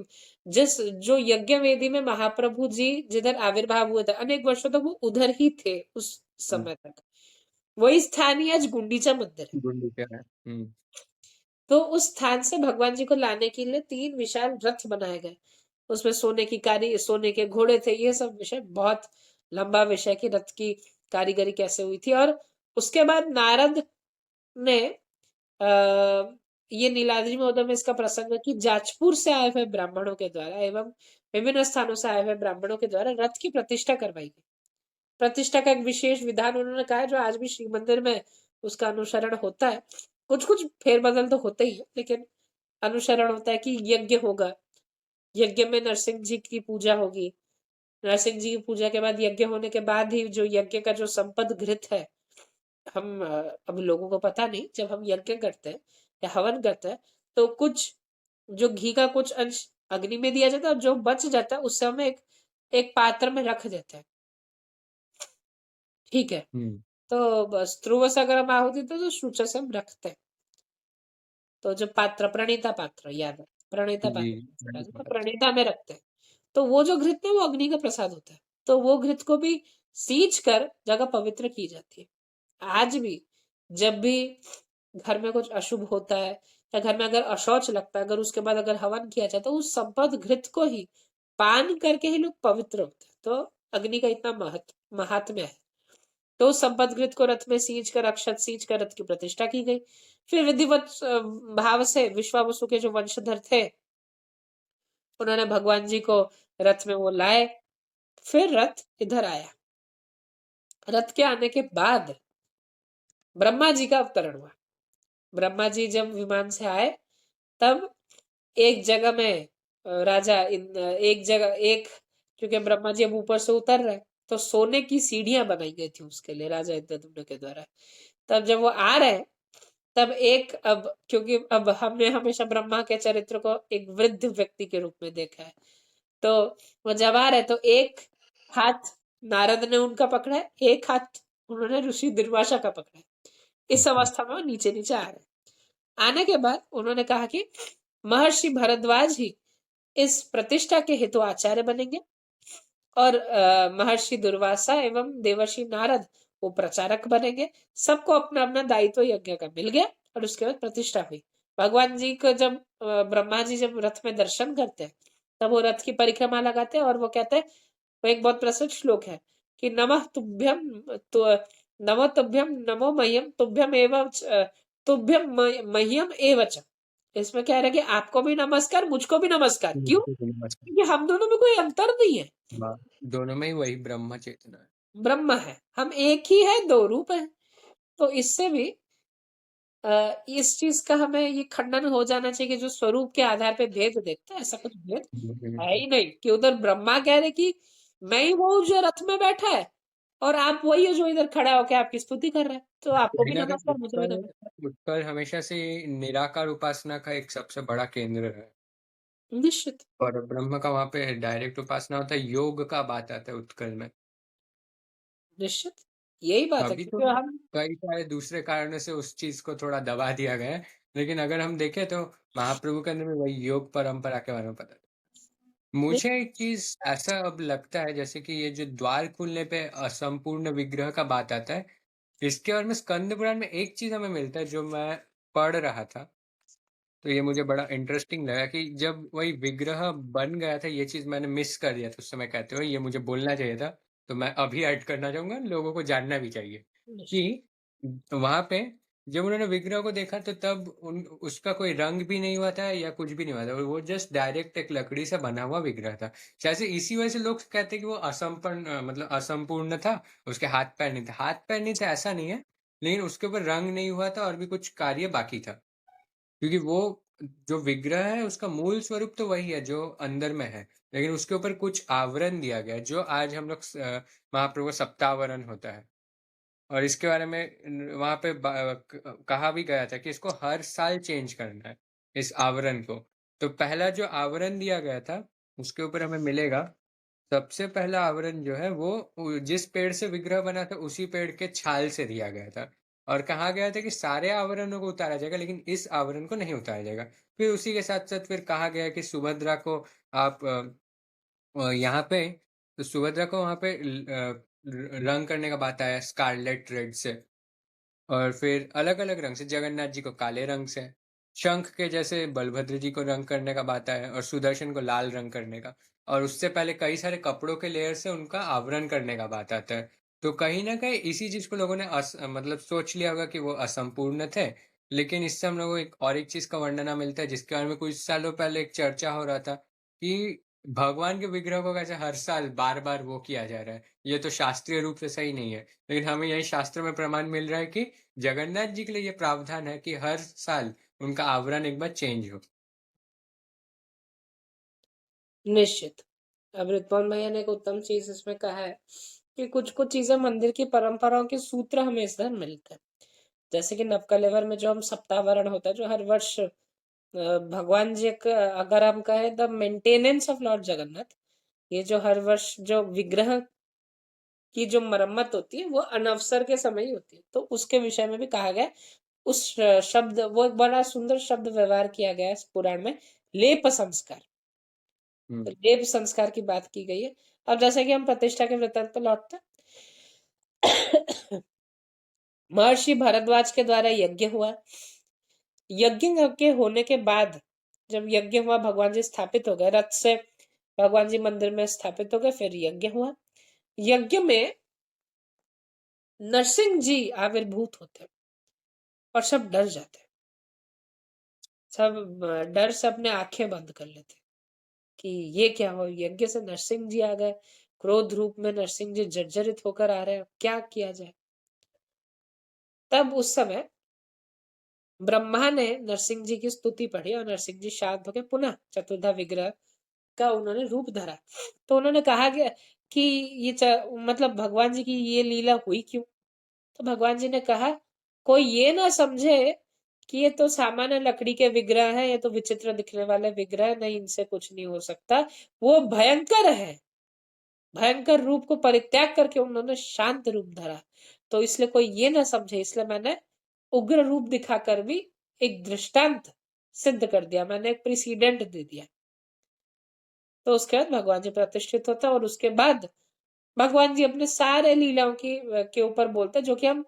जिस जो यज्ञ वेदी में महाप्रभु जी जिधर आविर्भाव हुए थे, अनेक वर्षों तक वो उधर ही थे उस हुँ, समय तक। वही स्थान ही आज गुंडीचा मंदिर है। गुंडीचा है। हुँ, तो उस स्थान से भगवान जी को लाने के लिए 3 विशाल रथ बनाए गए। उसमें सोने के घोड़े थे, ये सब विषय बहुत लंबा विषय कि रथ की कारीगरी कैसे हुई थी और उसके बाद नारद ने ये नीलाद्रि महोदय में इसका प्रसंग है कि जाजपुर से आए हुए ब्राह्मणों के द्वारा एवं विभिन्न स्थानों से आए हुए ब्राह्मणों के द्वारा रथ की प्रतिष्ठा करवाई गई। प्रतिष्ठा का एक विशेष विधान उन्होंने कहा है जो आज भी श्री मंदिर में उसका अनुसरण होता है। कुछ-कुछ फेर-बदल तो होते ही है, लेकिन अनुसरण होता है कि यज्ञ होगा। यज्ञ में नरसिंह जी की पूजा होगी। नरसिंह जी की पूजा के बाद यज्ञ होने के बाद ही जो यज्ञ का जो संपद घृत है, हम अब लोगों को पता नहीं, जब हम यज्ञ करते हैं या हवन करते हैं, तो कुछ जो घी का कुछ अंश अग्नि में दिया जाता है और जो बच जाता है उससे हम एक एक पात्र में रख देते हैं। ठीक है? हुँ। तो बस ध्रुव सागर में आहुति तो शुच से हम रखते हैं। तो जो पात्र प्रणीता पात्र याद है, प्रणीता जी, पात्र मैंने तो पढ़ा था। प्रणीता में रखते हैं। तो वो जो घृत है वो अग्नि का प्रसाद होता है। तो वो घृत को भी सींच कर जगह पवित्र की जाती है। आज भी जब भी घर में कुछ अशुभ होता है या घर में अगर अशौच लगता है, अगर उसके बाद अगर हवन किया जाए तो उस संपद घृत को ही पान करके ही लोग पवित्र होते हैं। तो अग्नि का इतना महात्म्य है। तो उस संपद घृत को रथ में सींच कर अक्षत सींच कर रथ की प्रतिष्ठा की गई। फिर विधिवत भाव से विश्वावसु के जो वंशधर थे उन्होंने भगवान जी को रथ में वो लाए। फिर रथ इधर आया। रथ के आने के बाद ब्रह्मा जी का अवतरण हुआ। ब्रह्मा जी जब विमान से आए तब एक जगह में एक जगह एक क्योंकि ब्रह्मा जी अब ऊपर से उतर रहे तो सोने की सीढ़ियां बनाई गई थी उसके लिए राजा इंद्रदुम्न के द्वारा। तब जब वो आ रहे हैं तब एक अब क्योंकि अब हमने हमेशा ब्रह्मा के चरित्र को एक वृद्ध व्यक्ति के रूप में देखा है। तो वो जब आ रहे तो एक हाथ नारद ने उनका पकड़ा है, एक हाथ उन्होंने ऋषि दुर्वासा का पकड़ा है। इस अच्छा। अवस्था में वो नीचे-नीचे आ रहे हैं। आने के बाद उन्होंने कहा कि महर्षि भरद्वाज ही इस प्रतिष्ठा के हेतु आचार्य बनेंगे और महर्षि दुर्वासा एवं देवर्षि नारद वो प्रचारक बनेंगे। सबको अपना-अपना दायित्व यज्ञ का मिल गया और उसके बाद प्रतिष्ठा हुई। भगवान जी को जब ब्रह्मा जी जब रथ में दर्शन करते हैं, तब वो रथ की परिक्रमा लगाते हैं और वो कहते हैं वो एक बहुत प्रसिद्ध श्लोक है कि नमः तुभ्यम नमो मह्यम तुभ्यम एवं तुभ्यम मह्यम एव च। इसमें कह रहा है कि आपको भी नमस्कार, मुझको भी नमस्कार। क्यों? मुझको भी नमस्कार। क्योंकि हम दोनों में कोई अंतर नहीं है। हाँ, दोनों में ही वही ब्रह्म चेतना है। ब्रह्म है। हम एक ही हैं, 2 रूप हैं। तो इससे भी इस चीज़ का हमें ये खंडन हो जाना चाहिए कि जो स्वरूप के आधार पे भेद देखते हैं, ऐसा कुछ भेद है ही नहीं कि उधर ब्रह्मा कह रहे कि मैं ही वो हूँ जो रथ में बैठा है और आप वही हो जो इधर खड़ा होके आपकी स्तुति कर रहा है। तो आपको कहीं भी न कहीं नमस्कार, मुझे भी नमस्कार। उत्कल हमेशा से निराकार उपासना का एक सबसे बड़ा केंद्र है निश्चित, और ब्रह्म का वहाँ पे डायरेक्ट उपासना होता है, योग का बात आता है उत्कल में। निश्चित। यही बात है अभी तो क्योंकि हम कई सारे दूसरे कारणों से उस चीज़ को थोड़ा दबा दिया गया है, लेकिन अगर हम देखें तो महाप्रभु के अंदर भी वही योग परंपरा के बारे में पता नि मुझे एक चीज़ ऐसा अब लगता है जैसे कि ये जो द्वार खुलने पे असंपूर्ण विग्रह का बात आता है, इसके और में स्कंद पुराण में एक चीज़ हमें मिलता है जो मैं पढ़ रहा था, तो ये मुझे बड़ा इंटरेस्टिंग लगा कि जब वही विग्रह बन गया था, ये चीज़ मैंने मिस कर दिया था उस समय कहते हुए, ये मुझे बोलना चाहिए था, तो मैं अभी ऐड करना चाहूँगा, लोगों को जानना भी चाहिए निश्चित। कि वहाँ पे जब उन्होंने विग्रह को देखा तो तब उन उसका कोई रंग भी नहीं हुआ था या कुछ भी नहीं हुआ था। वो जस्ट डायरेक्ट एक लकड़ी से बना हुआ विग्रह था। शायद से इसी वजह से लोग कहते हैं कि वो मतलब असंपूर्ण था, उसके हाथ-पैर नहीं थे। हाथ-पैर नहीं थे ऐसा नहीं है, लेकिन उसके ऊपर रंग नहीं हुआ था और भी कुछ कार्य बाकी था। क्योंकि वो जो विग्रह है उसका मूल स्वरूप तो वही है जो अंदर में है, लेकिन उसके ऊपर कुछ आवरण दिया गया है, जो आज हम लोग महाप्रभु का सप्तावरण होता है। और इसके बारे में वहाँ पे कहा भी गया था कि इसको हर साल चेंज करना है, इस आवरण को। तो पहला जो आवरण दिया गया था, उसके ऊपर हमें मिलेगा, सबसे पहला आवरण जो है वो जिस पेड़ से विग्रह बना था उसी पेड़ के छाल से दिया गया था। और कहा गया था कि सारे आवरणों को उतारा जाएगा लेकिन इस आवरण को नहीं उतारा जाएगा। फिर उसी के साथ साथ फिर कहा गया कि सुभद्रा को आप यहाँ पे, तो सुभद्रा को वहाँ पे रंग करने का बात आया स्कारलेट रेड से। और फिर अलग-अलग रंग से, जगन्नाथ जी को काले रंग से, शंख के जैसे बलभद्र जी को रंग करने का बात है और सुदर्शन को लाल रंग करने का। और उससे पहले कई सारे कपड़ों के लेयर से उनका आवरण करने का बात आता है। तो कहीं न कहीं इसी चीज़ को लोगों ने मतलब सोच लिया होगा कि वो असंपूर्ण थे, लेकिन इससे हम लोगों को एक और एक चीज़ का वर्णना मिलता है जिसके बारे में कुछ सालों पहले एक चर्चा हो रहा था कि भगवान के विग्रह को कैसे हर साल बार-बार वो किया जा रहा है। ये तो शास्त्रीय रूप से सही नहीं है। लेकिन हमें यही शास्त्र में प्रमाण मिल रहा है कि जगन्नाथ जी के लिए ये प्रावधान है कि हर साल उनका आवरण एक बार चेंज हो। निश्चित। अब रितवन भैया ने एक उत्तम चीज़ इसमें कहा है कि कुछ-कुछ चीज़ें मंदिर की परंपराओं के सूत्र हमें इधर मिलते हैं। जैसे कि नवकलेवर में जो हम सप्तावरण होता है, जो हर वर्ष भगवान जी का, अगर हम कहें the maintenance of Lord Jagannath, ये जो हर वर्ष जो विग्रह की जो मरम्मत होती है वो अनवसर के समय ही होती है। तो उसके विषय में भी कहा गया है। उस शब्द, वो एक बड़ा सुंदर शब्द व्यवहार किया गया है इस पुराण में, लेप संस्कार। हुँ, तो लेप संस्कार की बात की गई है। अब जैसे कि हम प्रतिष्ठा के वृत्तांत पर लौटते हैं। महर्षि भारद्वाज के द्वारा यज्ञ हुआ। यज्ञ के होने के बाद जब यज्ञ हुआ, भगवान जी स्थापित हो गए, रथ से भगवान जी मंदिर में स्थापित हो गए, फिर यज्ञ हुआ। यज्ञ में नरसिंह जी आविर्भूत होते हैं और सब डर जाते हैं। सब डर से अपने आंखें बंद कर लेते हैं कि ये क्या हो, यज्ञ से नरसिंह जी आ गए, क्रोध रूप में नरसिंह जी जर्जरित होकर आ रहे हैं, क्या किया जाए। तब उस समय ब्रह्मा ने नरसिंह जी की स्तुति पढ़ी और नरसिंह जी शांत होकर पुनः चतुर्धा विग्रह का उन्होंने रूप धरा। तो उन्होंने कहा गया कि मतलब भगवान जी की ये लीला हुई क्यों? तो भगवान जी ने कहा, कोई ये ना समझे कि ये तो सामान्य लकड़ी के विग्रह है, ये तो विचित्र दिखने वाले विग्रह नहीं, इनसे कुछ नहीं हो सकता। वो भयंकर है। भयंकर रूप को परित्याग करके उन्होंने शांत रूप धरा। तो इसलिए कोई ये ना समझे, इसलिए मैंने उग्र रूप दिखाकर भी एक दृष्टांत सिद्ध कर दिया, मैंने एक प्रेसिडेंट दे दिया। तो उसके बाद भगवान जी प्रतिष्ठित होता है और उसके बाद भगवान जी अपने सारे लीलाओं की के ऊपर बोलते हैं, जो कि हम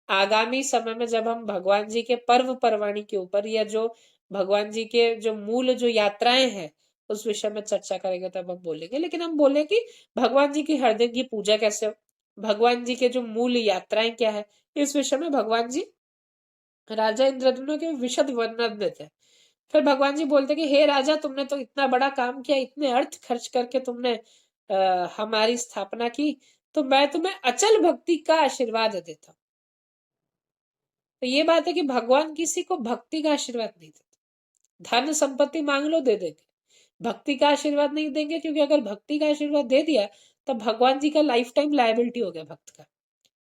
आगामी समय में जब हम भगवान जी के पर्व परवाणी के ऊपर, या जो भगवान जी के जो मूल जो यात्राएं हैं उस विषय में चर्चा करेंगे तब हम बोलेंगे। लेकिन हम बोले कि भगवान जी की हर दिन की पूजा कैसे हो, भगवान जी के जो मूल यात्राएं क्या है, इस विषय में भगवान जी राजा इंद्रद्युम्न के विशद वर्णन देते हैं। फिर भगवान जी बोलते कि हे राजा, तुमने तो इतना बड़ा काम किया, इतने अर्थ खर्च करके तुमने हमारी स्थापना की, तो मैं तुम्हें अचल भक्ति का आशीर्वाद देता हूँ। तो ये बात है कि भगवान किसी को भक्ति का आशीर्वाद नहीं देते। धन संपत्ति मांग लो, दे देंगे। भक्ति का आशीर्वाद नहीं देंगे, क्योंकि अगर भक्ति का आशीर्वाद दे दिया तो भगवान जी का लाइफ टाइम लायबिलिटी हो गया भक्त का।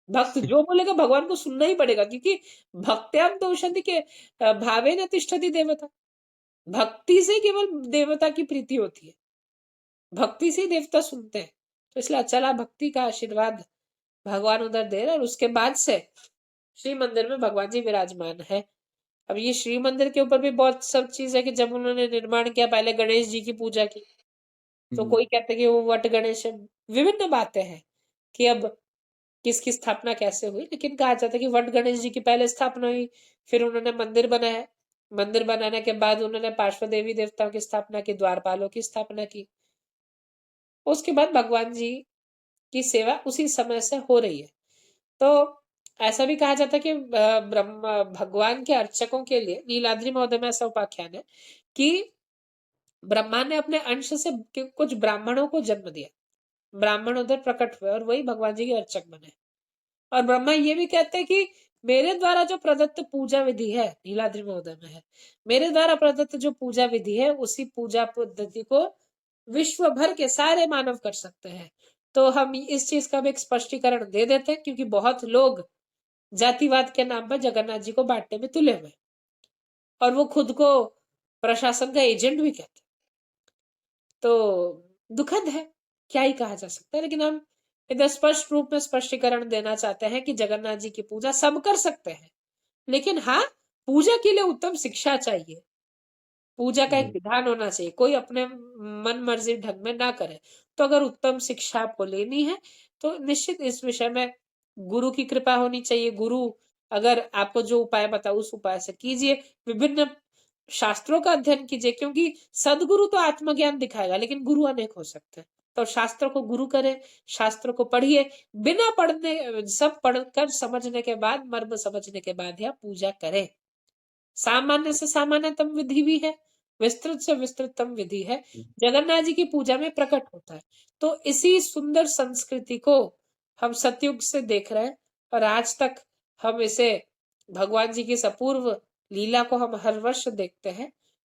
भक्त जो बोलेगा भगवान को सुनना ही पड़ेगा, क्योंकि भक्त्याम दोषंति के भावेन तिष्ठति देवता। भक्ति से केवल देवता की प्रीति होती है, भक्ति से ही देवता सुनते हैं। तो इसलिए अचला भक्ति का आशीर्वाद भगवान उधर दे रहे, और उसके बाद से श्री मंदिर में भगवान जी विराजमान है। अब ये श्री मंदिर के ऊपर भी बहुत सब चीज है कि जब उन्होंने निर्माण किया, पहले गणेश जी की पूजा की, तो हुँ, कोई कहते हैं कि वो वट गणेश है। विभिन्न बातें हैं कि अब किसकी स्थापना कैसे हुई, लेकिन कहा जाता है कि वट गणेश जी की पहले स्थापना हुई, फिर उन्होंने मंदिर बनाया। मंदिर बनाने के बाद उन्होंने पार्श्व देवी देवताओं की स्थापना की, द्वारपालों की स्थापना की। उसके बाद भगवान जी की सेवा उसी समय से हो रही है। तो ऐसा भी कहा जाता है कि ब्रह्म भगवान के अर्चकों के लिए नीलाद्रि महोदय में ऐसा उपाख्यान है कि ब्रह्मा ने अपने अंश से कुछ ब्राह्मणों को जन्म दिया। ब्राह्मण उधर प्रकट हुए और वही भगवान जी के अर्चक बने। और ब्रह्मा ये भी कहते हैं कि मेरे द्वारा जो प्रदत्त पूजा विधि है, नीलाद्रि महोदय में है, मेरे द्वारा प्रदत्त जो पूजा विधि है, उसी पूजा पद्धति को विश्व भर के सारे मानव कर सकते हैं। तो हम इस चीज का भी एक स्पष्टीकरण दे देते हैं, क्योंकि बहुत लोग जातिवाद के नाम पर जगन्नाथ जी को बांटने में तुले हुए, और वो खुद को प्रशासन का एजेंट भी कहते हैं। तो दुखद है, क्या ही कहा जा सकता है, लेकिन हम इधर स्पष्ट रूप में स्पष्टीकरण देना चाहते हैं कि जगन्नाथ जी की पूजा सब कर सकते हैं, लेकिन हाँ, पूजा के लिए उत्तम शिक्षा चाहिए। पूजा का एक जी। विधान होना चाहिए, कोई अपने मन मर्जी ढंग में ना करे। तो अगर उत्तम शिक्षा आपको लेनी है, तो निश्चित इस विषय में गुरु की कृपा होनी चाहिए। गुरु अगर आपको जो उपाय बताओ उस उपाय से कीजिए, विभिन्न शास्त्रों का अध्ययन कीजिए, क्योंकि सदगुरु तो आत्मज्ञान दिखाएगा, लेकिन गुरु अनेक हो सकते हैं। तो शास्त्र को गुरु करें, शास्त्र को पढ़िए, बिना पढ़ने सब पढ़कर समझने के बाद, मर्म समझने के बाद ही आप पूजा करें। सामान्य से सामान्यतम विधि भी है, विस्तृत से विस्तृततम विधि है, जगन्नाथ जी की पूजा में प्रकट होता है। तो इसी सुंदर संस्कृति को हम सतयुग से देख रहे हैं, और आज तक हम इसे भगवान जी की अपूर्व लीला को हम हर वर्ष देखते हैं।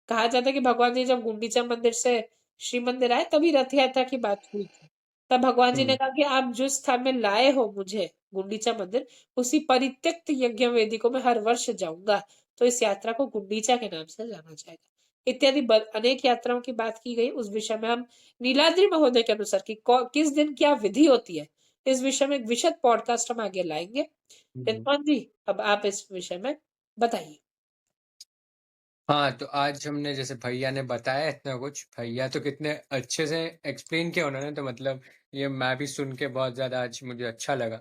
कहा जाता है कि भगवान जी जब गुंडीचा मंदिर से श्री मंदिर आए, तभी रथ यात्रा की बात हुई थी। तब भगवान जी ने हुँ। कहा कि आप जिस स्थान में लाए हो मुझे, गुंडीचा मंदिर, उसी परित्यक्त यज्ञ वेदी को मैं हर वर्ष जाऊंगा। तो इस यात्रा को गुंडीचा के नाम से जाना जाएगा। इत्यादि अनेक यात्राओं की बात की गई। उस विषय में हम नीलाद्रि महोदय के अनुसार कि किस दिन क्या विधि होती है, इस विषय में एक विशद पॉडकास्ट हम आगे लाएंगे। जी। रितमान जी, अब आप इस विषय में बताइए। हाँ, तो आज हमने जैसे भैया ने बताया इतना कुछ, भैया तो कितने अच्छे से एक्सप्लेन किया उन्होंने, तो मतलब ये मैं भी सुन के बहुत ज़्यादा आज मुझे अच्छा लगा।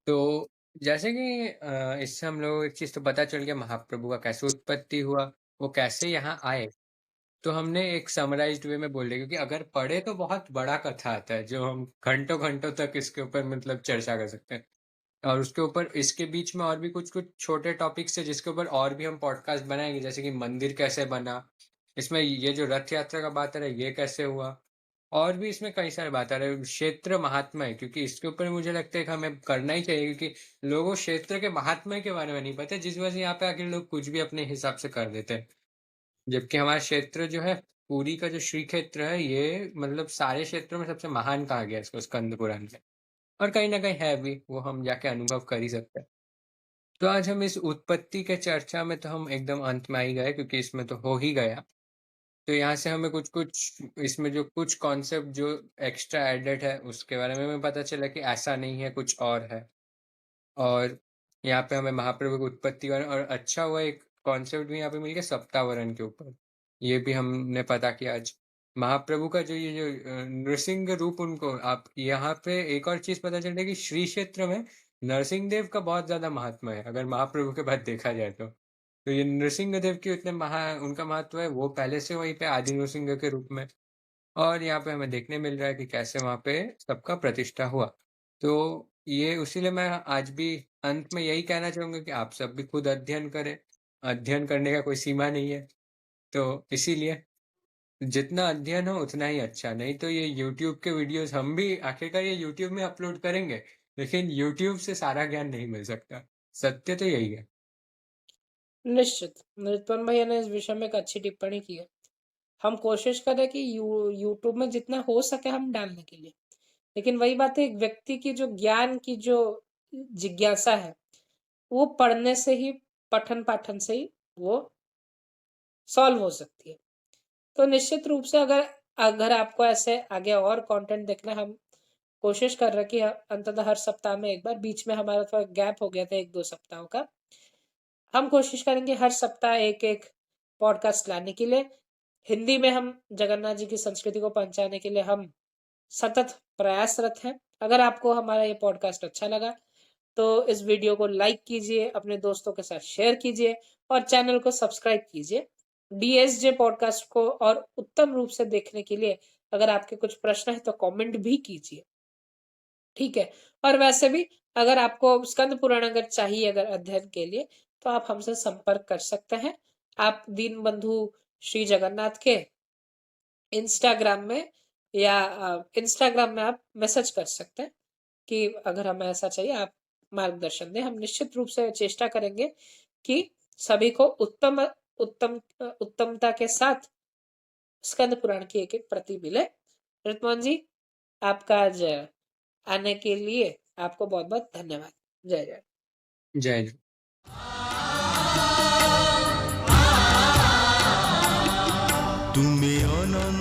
तो जैसे कि इससे हम लोगों को एक चीज़ तो पता चल गया महाप्रभु का कैसे उत्पत्ति हुआ, वो कैसे यहाँ आए। तो हमने एक समराइज़्ड वे में बोल दिया, क्योंकि अगर पढ़े तो बहुत बड़ा कथा आता है, जो हम घंटों-घंटों तक इसके ऊपर मतलब चर्चा कर सकते हैं। और उसके ऊपर इसके बीच में और भी कुछ-कुछ छोटे टॉपिक्स हैं जिसके ऊपर और भी हम पॉडकास्ट बनाएँगे, जैसे कि मंदिर कैसे बना? इसमें ये जो रथ यात्रा का बात आ रहा है, ये कैसे हुआ? और भी इसमें कई सारी बात आ रही है, क्षेत्र महात्म्य, क्योंकि इसके ऊपर मुझे लगता है कि हमें करना ही चाहिए, क्योंकि लोगों को क्षेत्र के महात्म्य के बारे में नहीं पता, जिस वजह से यहाँ पे आके लोग कुछ भी अपने हिसाब से कर देते हैं। जबकि हमारा क्षेत्र जो है, पुरी का जो श्री क्षेत्र है, ये मतलब सारे क्षेत्रों में सबसे महान कहा गया है इसको स्कंद पुराण में। और कहीं न कहीं है भी, वो हम जाके अनुभव कर ही सकते हैं। तो आज हम इस उत्पत्ति के चर्चा में तो हम एकदम अंत में आ ही गए, क्योंकि इसमें तो हो ही गया। तो यहाँ से हमें कुछ-कुछ इसमें जो कुछ कॉन्सेप्ट जो एक्स्ट्रा एडेड है, उसके बारे में हमें पता चला कि ऐसा नहीं है, कुछ और है। और यहाँ पे हमें महाप्रभु की उत्पत्ति और अच्छा हुआ एक कॉन्सेप्ट भी यहाँ पे मिल गया सप्तावरण के ऊपर। ये भी हमने पता किया आज। महाप्रभु का जो ये जो नृसिंह रूप उनको आप यहाँ पे एक और चीज़ पता चल रही है कि श्री क्षेत्र में नरसिंह देव का बहुत ज़्यादा महात्म्य है, अगर महाप्रभु के बाद देखा जाए तो। तो ये नृसिंह देव के इतने उनका महत्व है, वो पहले से वहीं पे आदि नृसिंह के रूप में। और यहाँ पे हमें देखने मिल रहा है कि कैसे वहाँ पे सबका प्रतिष्ठा हुआ। तो ये उसीलिए मैं आज भी अंत में यही कहना चाहूँगा कि आप सब भी खुद अध्ययन करें। अध्ययन करने का कोई सीमा नहीं है। तो इसीलिए जितना अध्ययन हो उतना ही अच्छा, नहीं तो ये यूट्यूब के वीडियोज़ हम भी आखिरकार ये यूट्यूब में अपलोड करेंगे, लेकिन यूट्यूब से सारा ज्ञान नहीं मिल सकता। सत्य तो यही है। निश्चित, रितमान भैया ने इस विषय में एक अच्छी टिप्पणी की है। हम कोशिश करें कि यूट्यूब में जितना हो सके हम डालने के लिए, लेकिन वही बात है, एक व्यक्ति की जो ज्ञान की जो जिज्ञासा है, वो पढ़ने से ही, पठन पाठन से ही वो सॉल्व हो सकती है। तो निश्चित रूप से अगर अगर आपको ऐसे आगे और कंटेंट देखना है, हम कोशिश कर रहे हैं कि अंततः हर सप्ताह में एक बार, बीच में हमारा थोड़ा गैप हो गया था 1-2 सप्ताहों का। हम कोशिश करेंगे हर सप्ताह एक-एक पॉडकास्ट लाने के लिए। हिंदी में हम जगन्नाथ जी की संस्कृति को पहुँचाने के लिए हम सतत प्रयासरत हैं। अगर आपको हमारा ये पॉडकास्ट अच्छा लगा, तो इस वीडियो को लाइक कीजिए, अपने दोस्तों के साथ शेयर कीजिए, और चैनल को सब्सक्राइब कीजिए। डीएसजे पॉडकास्ट को और उत्तम रूप से देखने के लिए अगर आपके कुछ प्रश्न हैं तो कमेंट भी कीजिए, ठीक है? और वैसे भी अगर आपको स्कंद पुराण अगर चाहिए अगर अध्ययन के लिए, तो आप हमसे संपर्क कर सकते हैं। आप दीनबंधु श्री जगन्नाथ के इंस्टाग्राम में या इंस्टाग्राम में आप मैसेज कर सकते हैं कि अगर हमें ऐसा चाहिए, आप मार्गदर्शन दें। हम निश्चित रूप से चेष्टा करेंगे कि सभी को उत्तमता के साथ स्कंद पुराण की एक-एक प्रति मिले। ऋतुमान जी, आपका आज आने के लिए आपको बहुत-बहुत धन्यवाद। जय जय। जय। তুমি অনন্ত